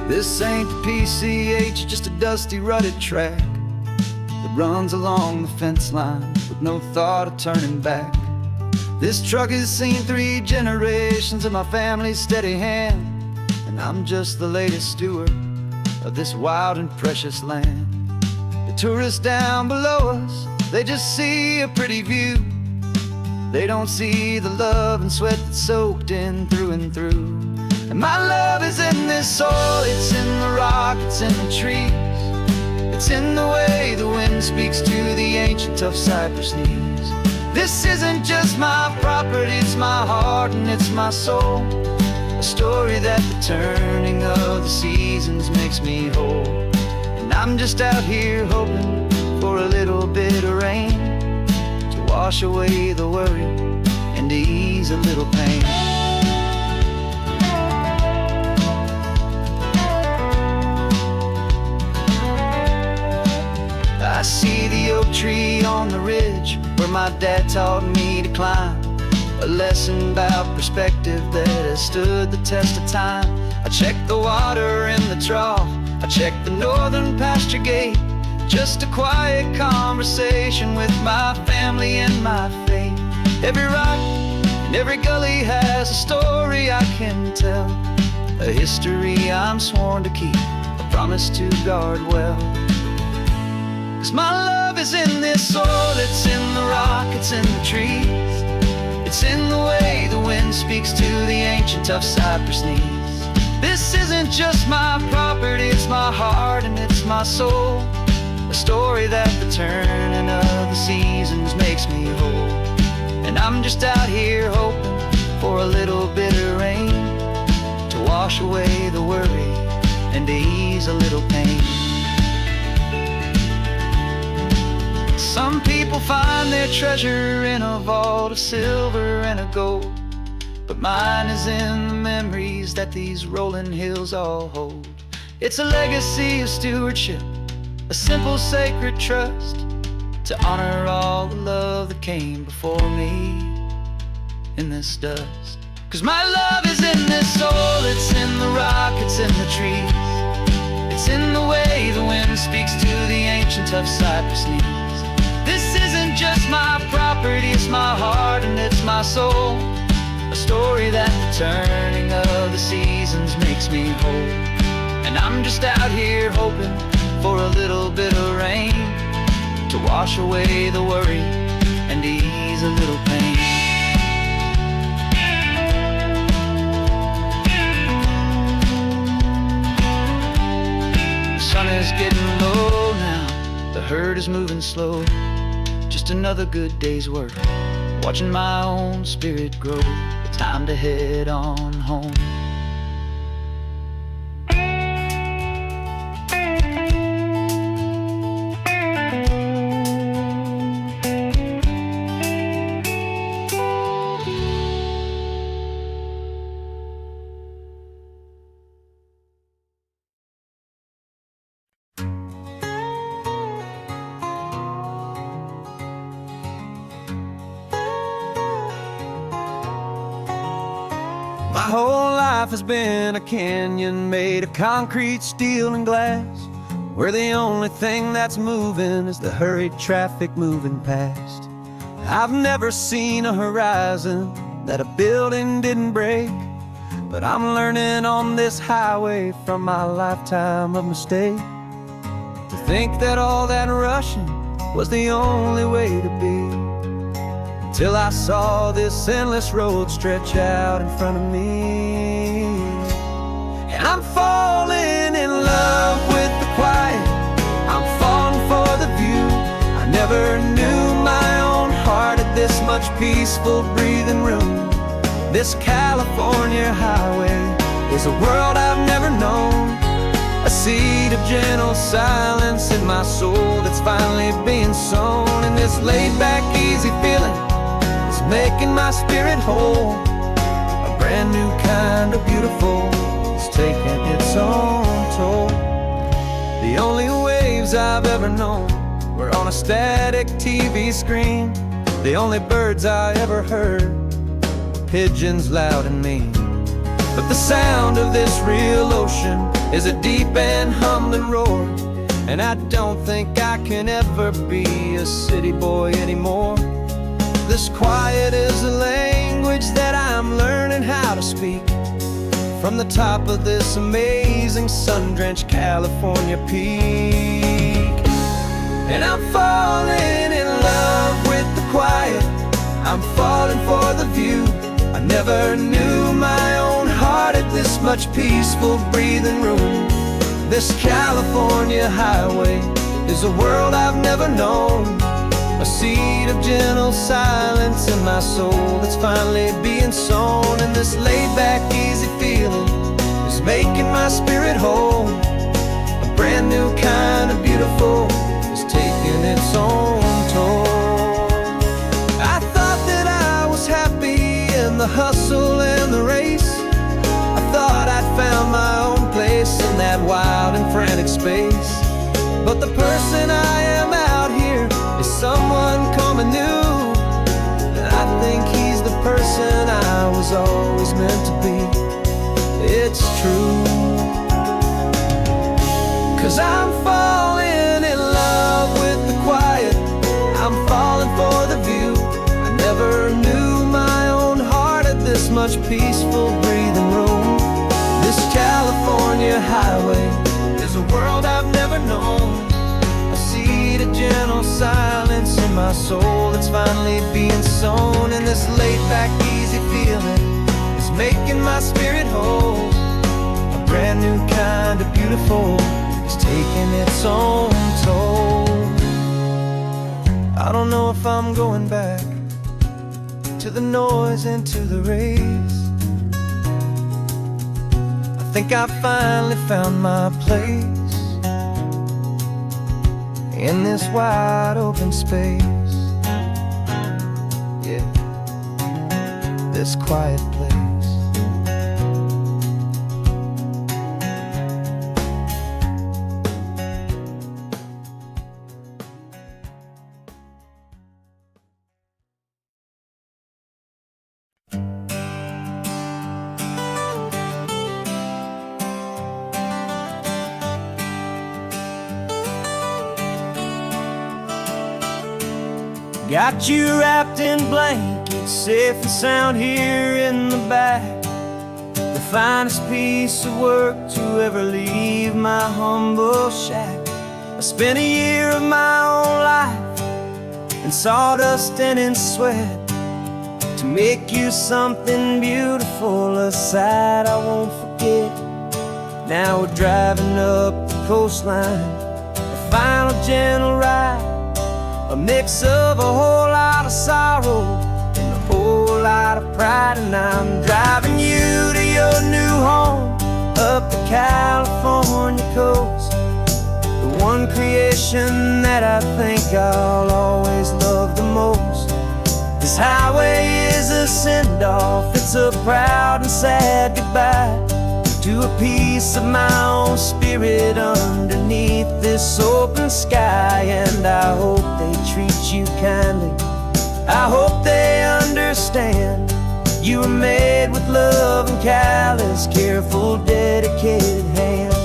This ain't the PCH, just a dusty, rutted track that runs along the fence line with no thought of turning back. This truck has seen 3 generations of my family's steady hand, and I'm just the latest steward of this wild and precious land. The tourists down below us, they just see a pretty view. They don't see the love and sweat that's soaked in through and through. And my love is in this soil, it's in the rock, it's in the trees. It's in the way the wind speaks to the ancient tough cypress knees. This isn't just my property, it's my heart and it's my soul. A story that the turning of the seasons makes me whole. And I'm just out here hoping for a little bit of rain to wash away the worry and to ease a little pain. I see the oak tree on the ridge where my dad taught me to climb, a lesson about perspective that has stood the test of time. I check the water in the trough, I check the northern pasture gate, just a quiet conversation with my family and my faith. Every rock and every gully has a story I can tell, a history I'm sworn to keep, a promise to guard well. 'Cause my love is in this soil, it's in the rock, it's in the trees. It's in the way the wind speaks to the ancient tough cypress knees. This isn't just my property, it's my heart and it's my soul. A story that the turning of the seasons makes me whole. And I'm just out here hoping for a little bit of rain to wash away the worry and to ease a little pain. Some people find their treasure in a vault of silver and of gold, but mine is in the memories that these rolling hills all hold. It's a legacy of stewardship, a simple sacred trust, to honor all the love that came before me in this dust. 'Cause my love is in this soil, it's in the rock, it's in the trees. It's in the way the wind speaks to the ancient tough cypress knees. This isn't just my property, it's my heart and it's my soul. A story that the turning of the seasons makes me whole. And I'm just out here hoping for a little bit of rain to wash away the worry and ease a little pain. time's moving slow, just another good day's work, watching my own spirit grow. Time to head on home. My whole life has been a canyon made of concrete, steel, and glass, where the only thing that's moving is the hurried traffic moving past. I've never seen a horizon that a building didn't break, but I'm learning on this highway from my lifetime of mistakes to think that all that rushing was the only way to be. Till I saw this endless road stretch out in front of me. And I'm falling in love with the quiet, I'm falling for the view. I never knew my own heart had this much peaceful breathing room. This California highway is a world I've never known, a seed of gentle silence in my soul that's finally being sown. And this laid-back, easy feeling making my spirit whole. A brand new kind of beautiful is taking its own toll. The only waves I've ever known were on a static TV screen. The only birds I ever heard were pigeons loud and mean. But the sound of this real ocean is a deep and humbling roar, and I don't think I can ever be a city boy anymore. This quiet is a language that I'm learning how to speak from the top of this amazing sun-drenched California peak. And I'm falling in love with the quiet, I'm falling for the view. I never knew my own heart had this much peaceful breathing room. This California highway is a world I've never known, a seed of gentle silence in my soul that's finally being sown. And this laid-back, easy feeling is making my spirit whole. A brand new kind of beautiful is taking its own toll. I thought that I was happy in the hustle and the race. I thought I'd found my own place in that wild and frantic space. But the person I am out here is someone coming new, and I think he's the person I was always meant to be. It's true, 'cause I'm falling in love with the quiet, I'm falling for the view. I never knew my own heart had this much peaceful breathing room. This California highway is a world I've never known, a seed of gentle silence in my soul that's finally being sown. And this laid-back, easy feeling is making my spirit whole. A brand new kind of beautiful is taking its own toll. I don't know if I'm going back to the noise and to the race. I think I finally found my place in this wide open space, yeah, this quiet place. Got you wrapped in blankets, safe and sound here in the back. The finest piece of work to ever leave my humble shack. I spent a year of my own life in sawdust and in sweat to make you something beautiful, a sight I won't forget. Now we're driving up the coastline, a final gentle ride a mix of a whole lot of sorrow and a whole lot of pride. And I'm driving you to your new home up the California coast, the one creation that I think I'll always love the most. This highway is a send-off, it's a proud and sad goodbye to a piece of my own spirit underneath this open sky. And I hope they treat you kindly, I hope they understand you were made with love and callous, careful, dedicated hands.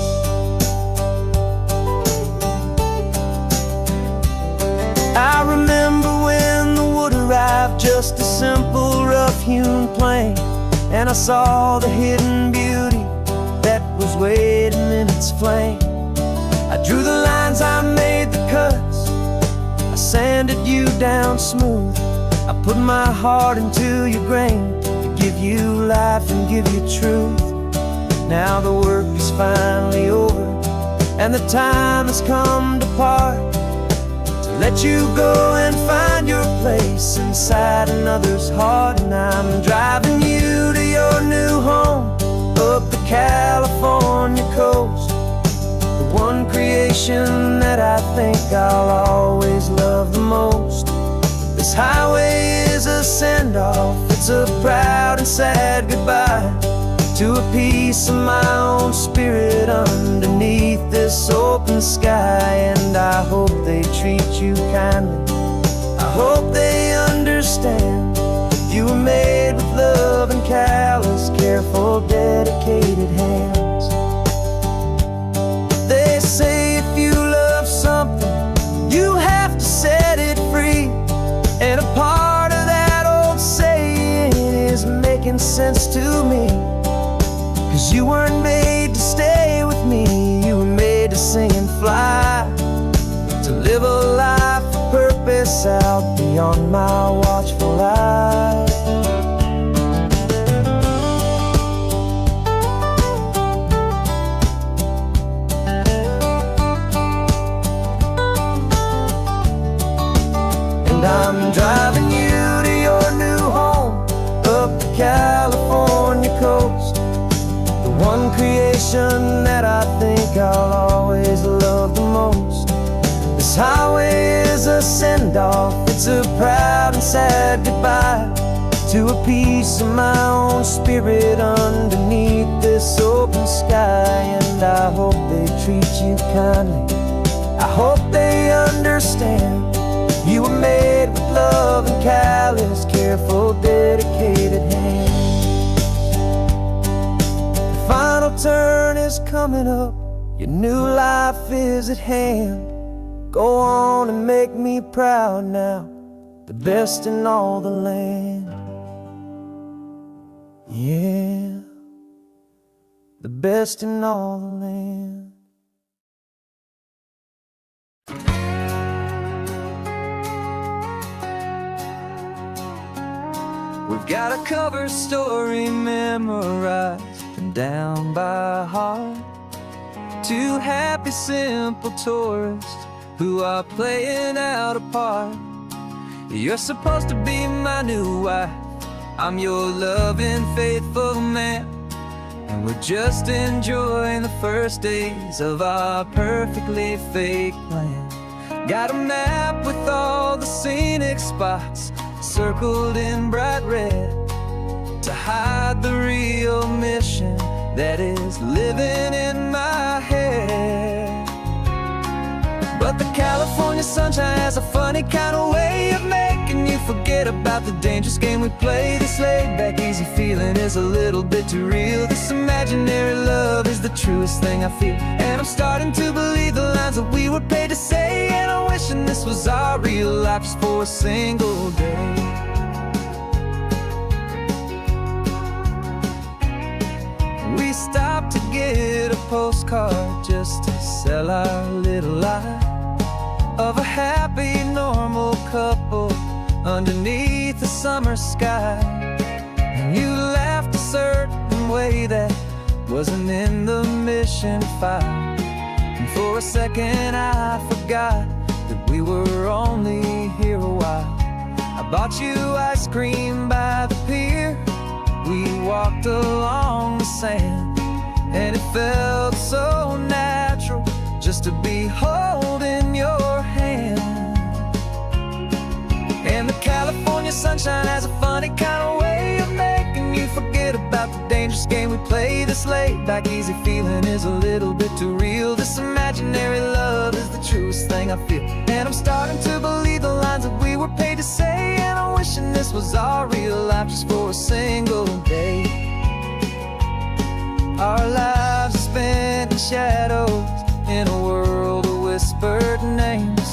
I remember when the wood arrived, just a simple rough-hewn plank, and I saw the hidden beauty that was waiting in its flame. I drew the lines, I made the cuts, I sanded you down smooth. I put my heart into your grain to give you life and give you truth. Now the work is finally over, and the time has come to part, to let you go and find your place inside another's heart. And I'm driving you to your new home up the California coast, the one creation that I think I'll always love the most. This highway is a send-off, it's a proud and sad goodbye to a piece of my own spirit underneath this open sky. And I hope they treat you kindly, I hope they understand you were made with love and callous, careful, dedicated hands. They say if you love something, you have to set it free. And a part of that old saying is making sense to me, 'cause you weren't made to stay with me, you were made to sing and fly, to live a life of purpose out beyond my watchful eye. And I'm driving you to your new home up the California coast, the one creation that I think I'll always love the most. This highway is a send-off, it's a proud and sad goodbye to a piece of my own spirit underneath this open sky. And I hope they treat you kindly, I hope they understand you were made with love and callous, careful, dedicated hands. The final turn is coming up, your new life is at hand. Go on and make me proud now, the best in all the land. Yeah, the best in all the land. We've got a cover story memorized and down by heart, two happy, simple tourists who are playing out a part. You're supposed to be my new wife, I'm your loving, faithful man, and we're just enjoying the first days of our perfectly fake plan. Got a map with all the scenic spots circled in bright red to hide the real mission that is living in my head. But the California sunshine has a funny kind of way of making you forget about the dangerous game we play. This laid-back, easy feeling is a little bit too real. This imaginary love is the truest thing I feel, and I'm starting to believe the lines that we were paid to say. And I'm wishing this was our real life just for a single day. We stopped to get a postcard just to sell our little lie of a happy, normal couple underneath the summer sky. And you laughed a certain way that wasn't in the mission file, and for a second I forgot that we were only here a while. I bought you ice cream by the pier. We walked along the sand, and it felt so natural just to be holding your hand. And the California sunshine has a funny kind of way of making you forget about the dangerous game we play this late. Like easy feeling is a little bit too real. This imaginary love is the truest thing I feel. And I'm starting to believe the lines that we were paid to say. And I'm wishing this was our real life just for a single day. Our lives are spent in shadows, in a world of whispered names,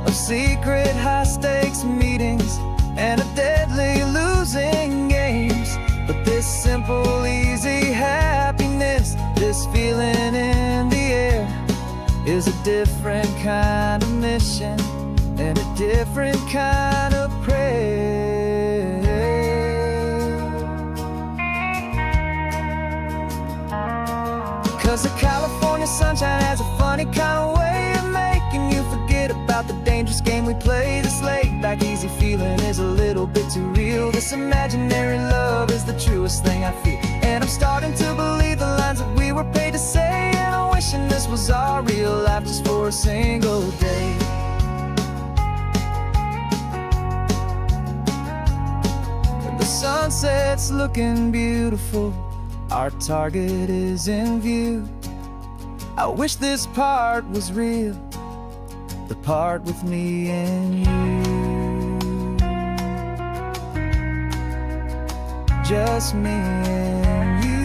of secret high-stakes meetings and of deadly losing games. But this simple, easy happiness, this feeling in the air, is a different kind of mission and a different kind of prayer. 'Cause the California sunshine has a funny kind of way of making you forget about the dangerous game we play this late. Like easy feeling is a little bit too real. This imaginary love is the truest thing I feel. And I'm starting to believe the lines that we were paid to say. And I'm wishing this was our real life just for a single day. And the sunset's looking beautiful, our target is in view. I wish this part was real, the part with me and you. Just me and you.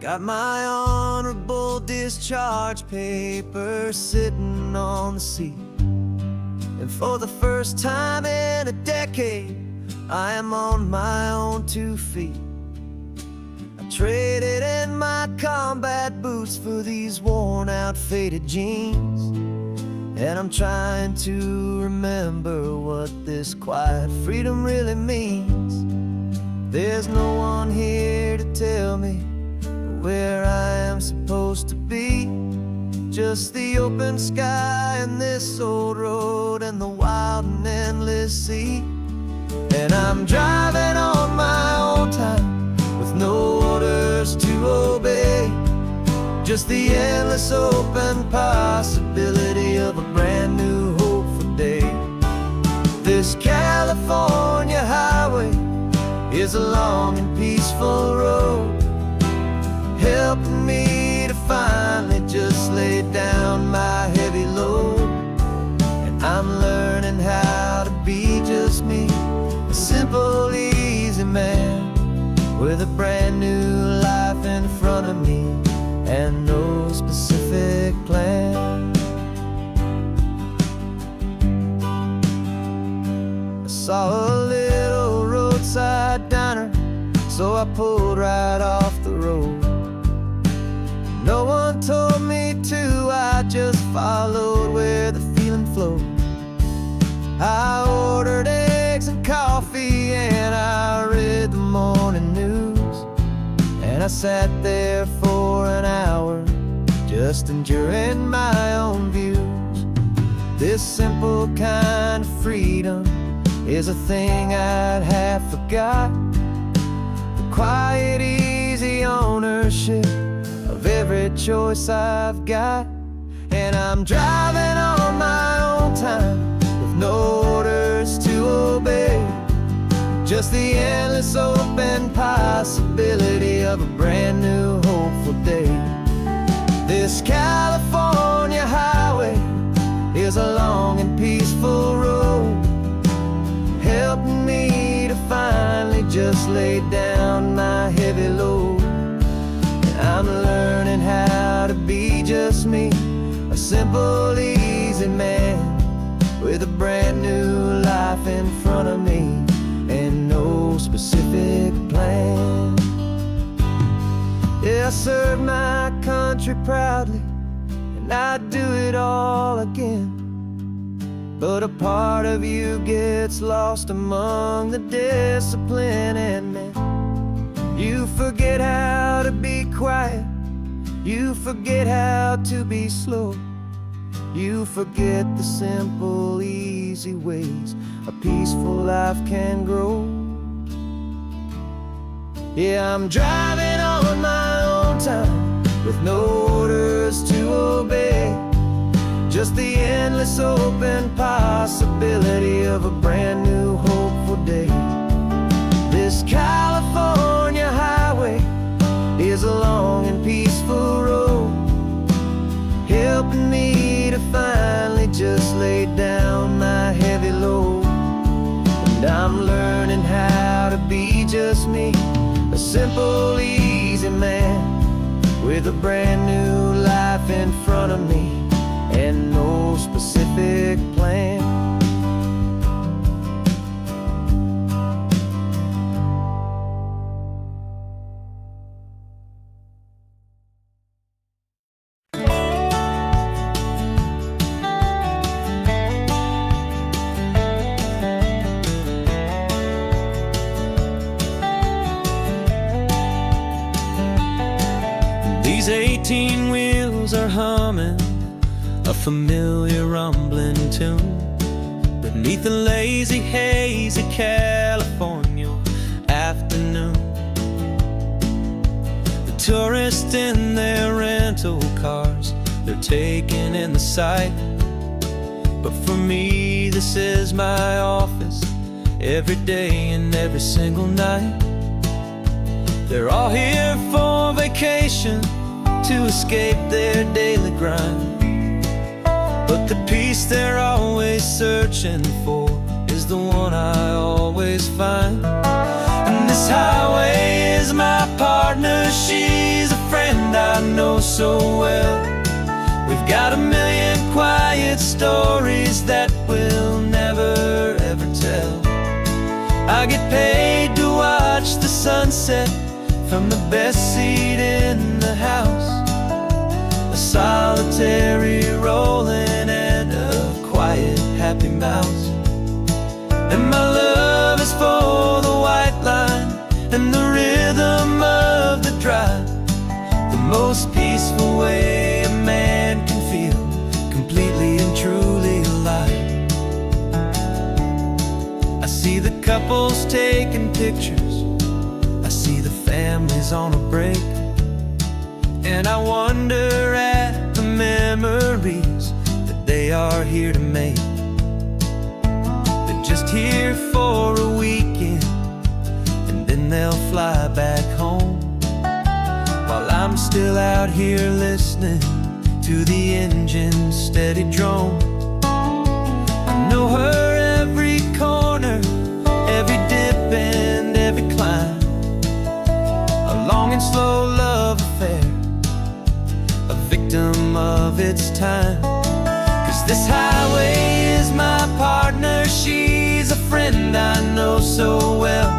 Got my honorable discharge papers sitting on the seat, and for the first time in a decade, I am on my own 2 feet. I traded in my combat boots for these worn out faded jeans, and I'm trying to remember what this quiet freedom really means. There's no one here to tell me where I am supposed to be, just the open sky and this old road and the wild and endless sea. And I'm driving on my own time with no orders to obey, just the endless open possibility of a brand new hopeful day. This California highway is a long and peaceful road, helping me to finally just lay down my heavy load. And I'm learning how to be just me, a simple, easy man with a brand new life in front of me and no specific plan. I saw a little roadside diner, so I pulled right off the road. No one told me to, I just followed where the feeling flowed. I ordered eggs and coffee and I read the morning news, and I sat there for an hour just enjoying my own views. This simple kind of freedom is a thing I'd have forgot. The quiet, easy ownership of every choice I've got. And I'm driving on my own time with no orders to obey, just the endless open possibility of a brand new hopeful day. This California highway is a long and peaceful road, helping me to finally just lay down my heavy load. I'm learning how to be just me, a simple, easy man with a brand new life in front of me and no specific plan. Yeah, I serve my country proudly, and I'd do it all again. but a part of you gets lost among the discipline and men. You forget how to be quiet, you forget how to be slow, you forget the simple, easy ways a peaceful life can grow. Yeah, I'm driving on my own time with no orders to obey, just the endless open possibility of a brand new hopeful day. This California highway is a long and peaceful road, helping me to finally just lay down my heavy load. And I'm learning how to be just me, a simple, easy man with a brand new life in front of me and no specific plan. These 18 wheels are humming a familiar rumbling tune beneath a lazy, hazy California afternoon. The tourists in their rental cars, they're taking in the sight, but for me this is my office every day and every single night. They're all here for vacation, to escape their daily grind, but the peace they're always searching for is the one I always find. And this highway is my partner, she's a friend I know so well. We've got a million quiet stories that we'll never ever tell. I get paid to watch the sunset from the best seat in the house, a solitary rolling and a quiet happy mouse. And my love is for the white line and the rhythm of the drive, the most peaceful way a man can feel completely and truly alive. I see the couples taking pictures, I see the families on a break, and I wonder at the memories that they are here to make. They're just here for a weekend and then they'll fly back home, while I'm still out here listening to the engine's steady drone. I know her every corner, every dip and every climb, a long and slow love affair, a victim of its time. 'Cause this highway is my partner, she's a friend I know so well.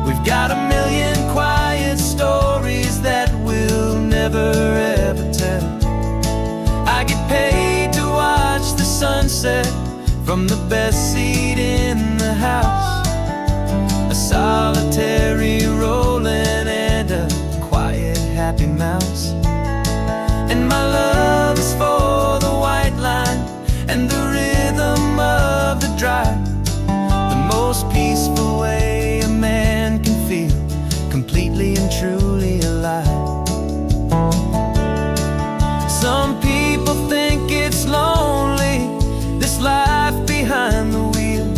We've got a million quiet stories that we'll never ever tell. I get paid to watch the sunset from the best seat in the house, a solitary rolling and a quiet happy mouse. And my love is for the white line and the rhythm of the drive, the most peaceful way a man can feel completely and truly alive. Some people think it's lonely, this life behind the wheel,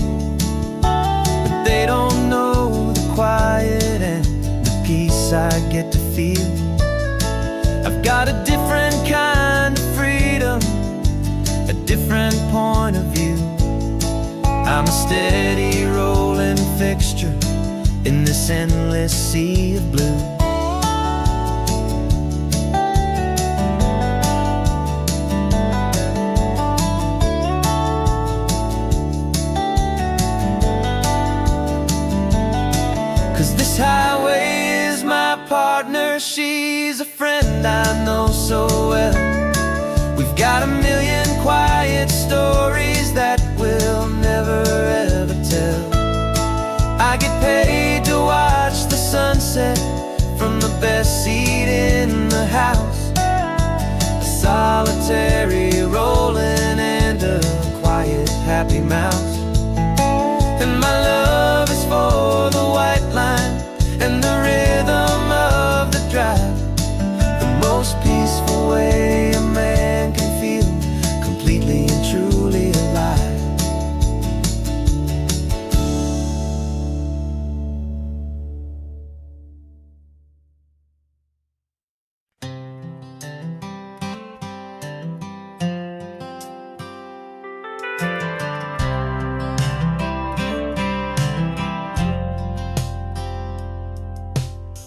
but they don't know the quiet and the peace I get to feel. I've got a different kind of freedom, a different point of view. I'm a steady rolling fixture in this endless sea of blue. 'Cause this highway is my partner, she's a friend I know so well. We've got a million quiet stories that solitary, rolling and a quiet, happy mouse. And my love is for the white line and the rhythm of the drive, the most peaceful way a man can feel completely and truly alive.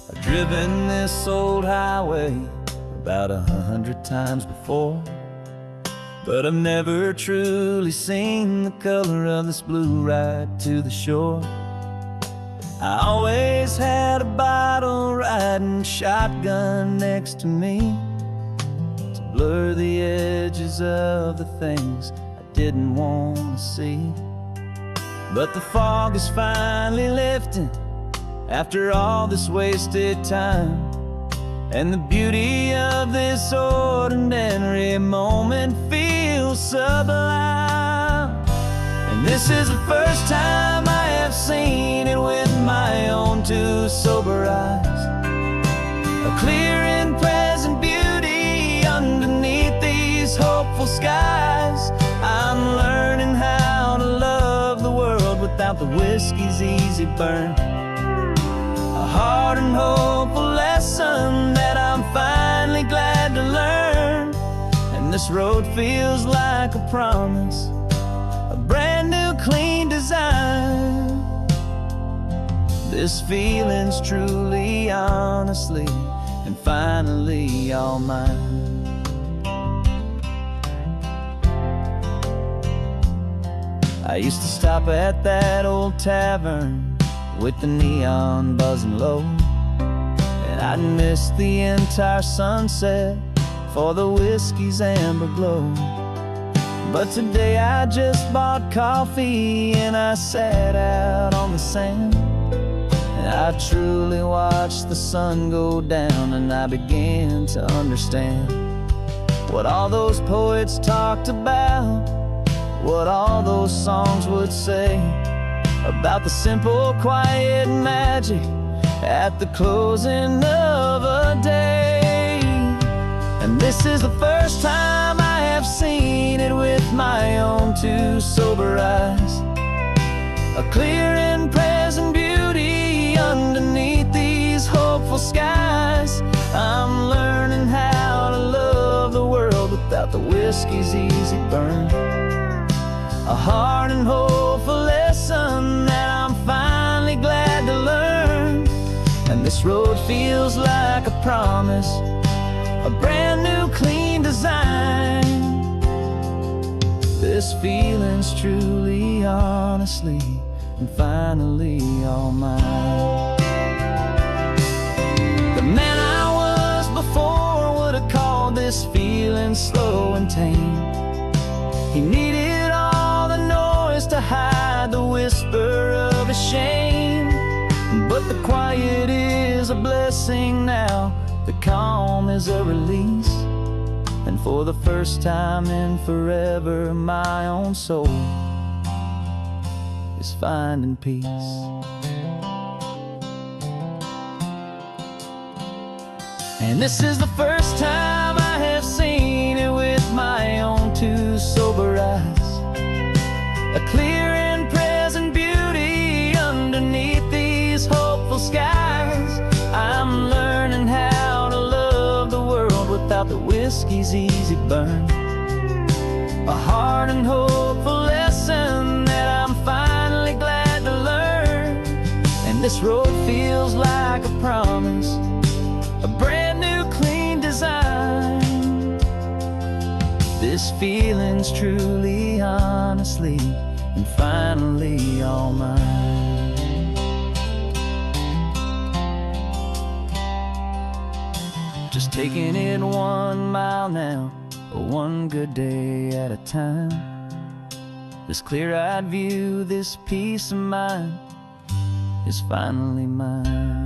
I've driven this old highway about 100 times before, but I've never truly seen the color of this blue right to the shore. I always had a bottle riding shotgun next to me to blur the edges of the things I didn't want to see. But the fog is finally lifting after all this wasted time, and the beauty of this ordinary moment feels sublime. And this is the first time I have seen it with my own two sober eyes, a clear and present beauty underneath these hopeful skies. I'm learning how to love the world without the whiskey's easy burn, a hard and hopeful lesson that I'm finally glad to learn. And this road feels like a promise, a brand new clean design. This feeling's truly, honestly, and finally all mine. I used to stop at that old tavern with the neon buzzing low, and I'd miss the entire sunset for the whiskey's amber glow. But today I just bought coffee and I sat out on the sand, and I truly watched the sun go down, and I began to understand what all those poets talked about, what all those songs would say about the simple, quiet magic at the closing of a day. And this is the first time I have seen it with my own two sober eyes, a clear and present beauty underneath these hopeful skies. I'm learning how to love the world without the whiskey's easy burn, a hard and hopeful lesson that I'm finally glad to learn. And this road feels like a promise, a brand new clean design. This feeling's truly, honestly, and finally all mine. The man I was before would have called this feeling slow and tame. He needed all the noise to hide the whisper of his shame. But the quiet is a blessing now, the calm is a release, and for the first time in forever my own soul is finding peace. And this is the first time I have seen it with my own two sober eyes, a clear and present beauty underneath these hopeful skies. I'm learning how to love the world without the whiskey's easy burn, a hard and hopeful lesson that I'm finally glad to learn. And this road feels like a promise, a brand new clean design. This feeling's truly, honestly, and finally all mine. Just taking it 1 mile now, one good day at a time. This clear-eyed view, this peace of mind is finally mine.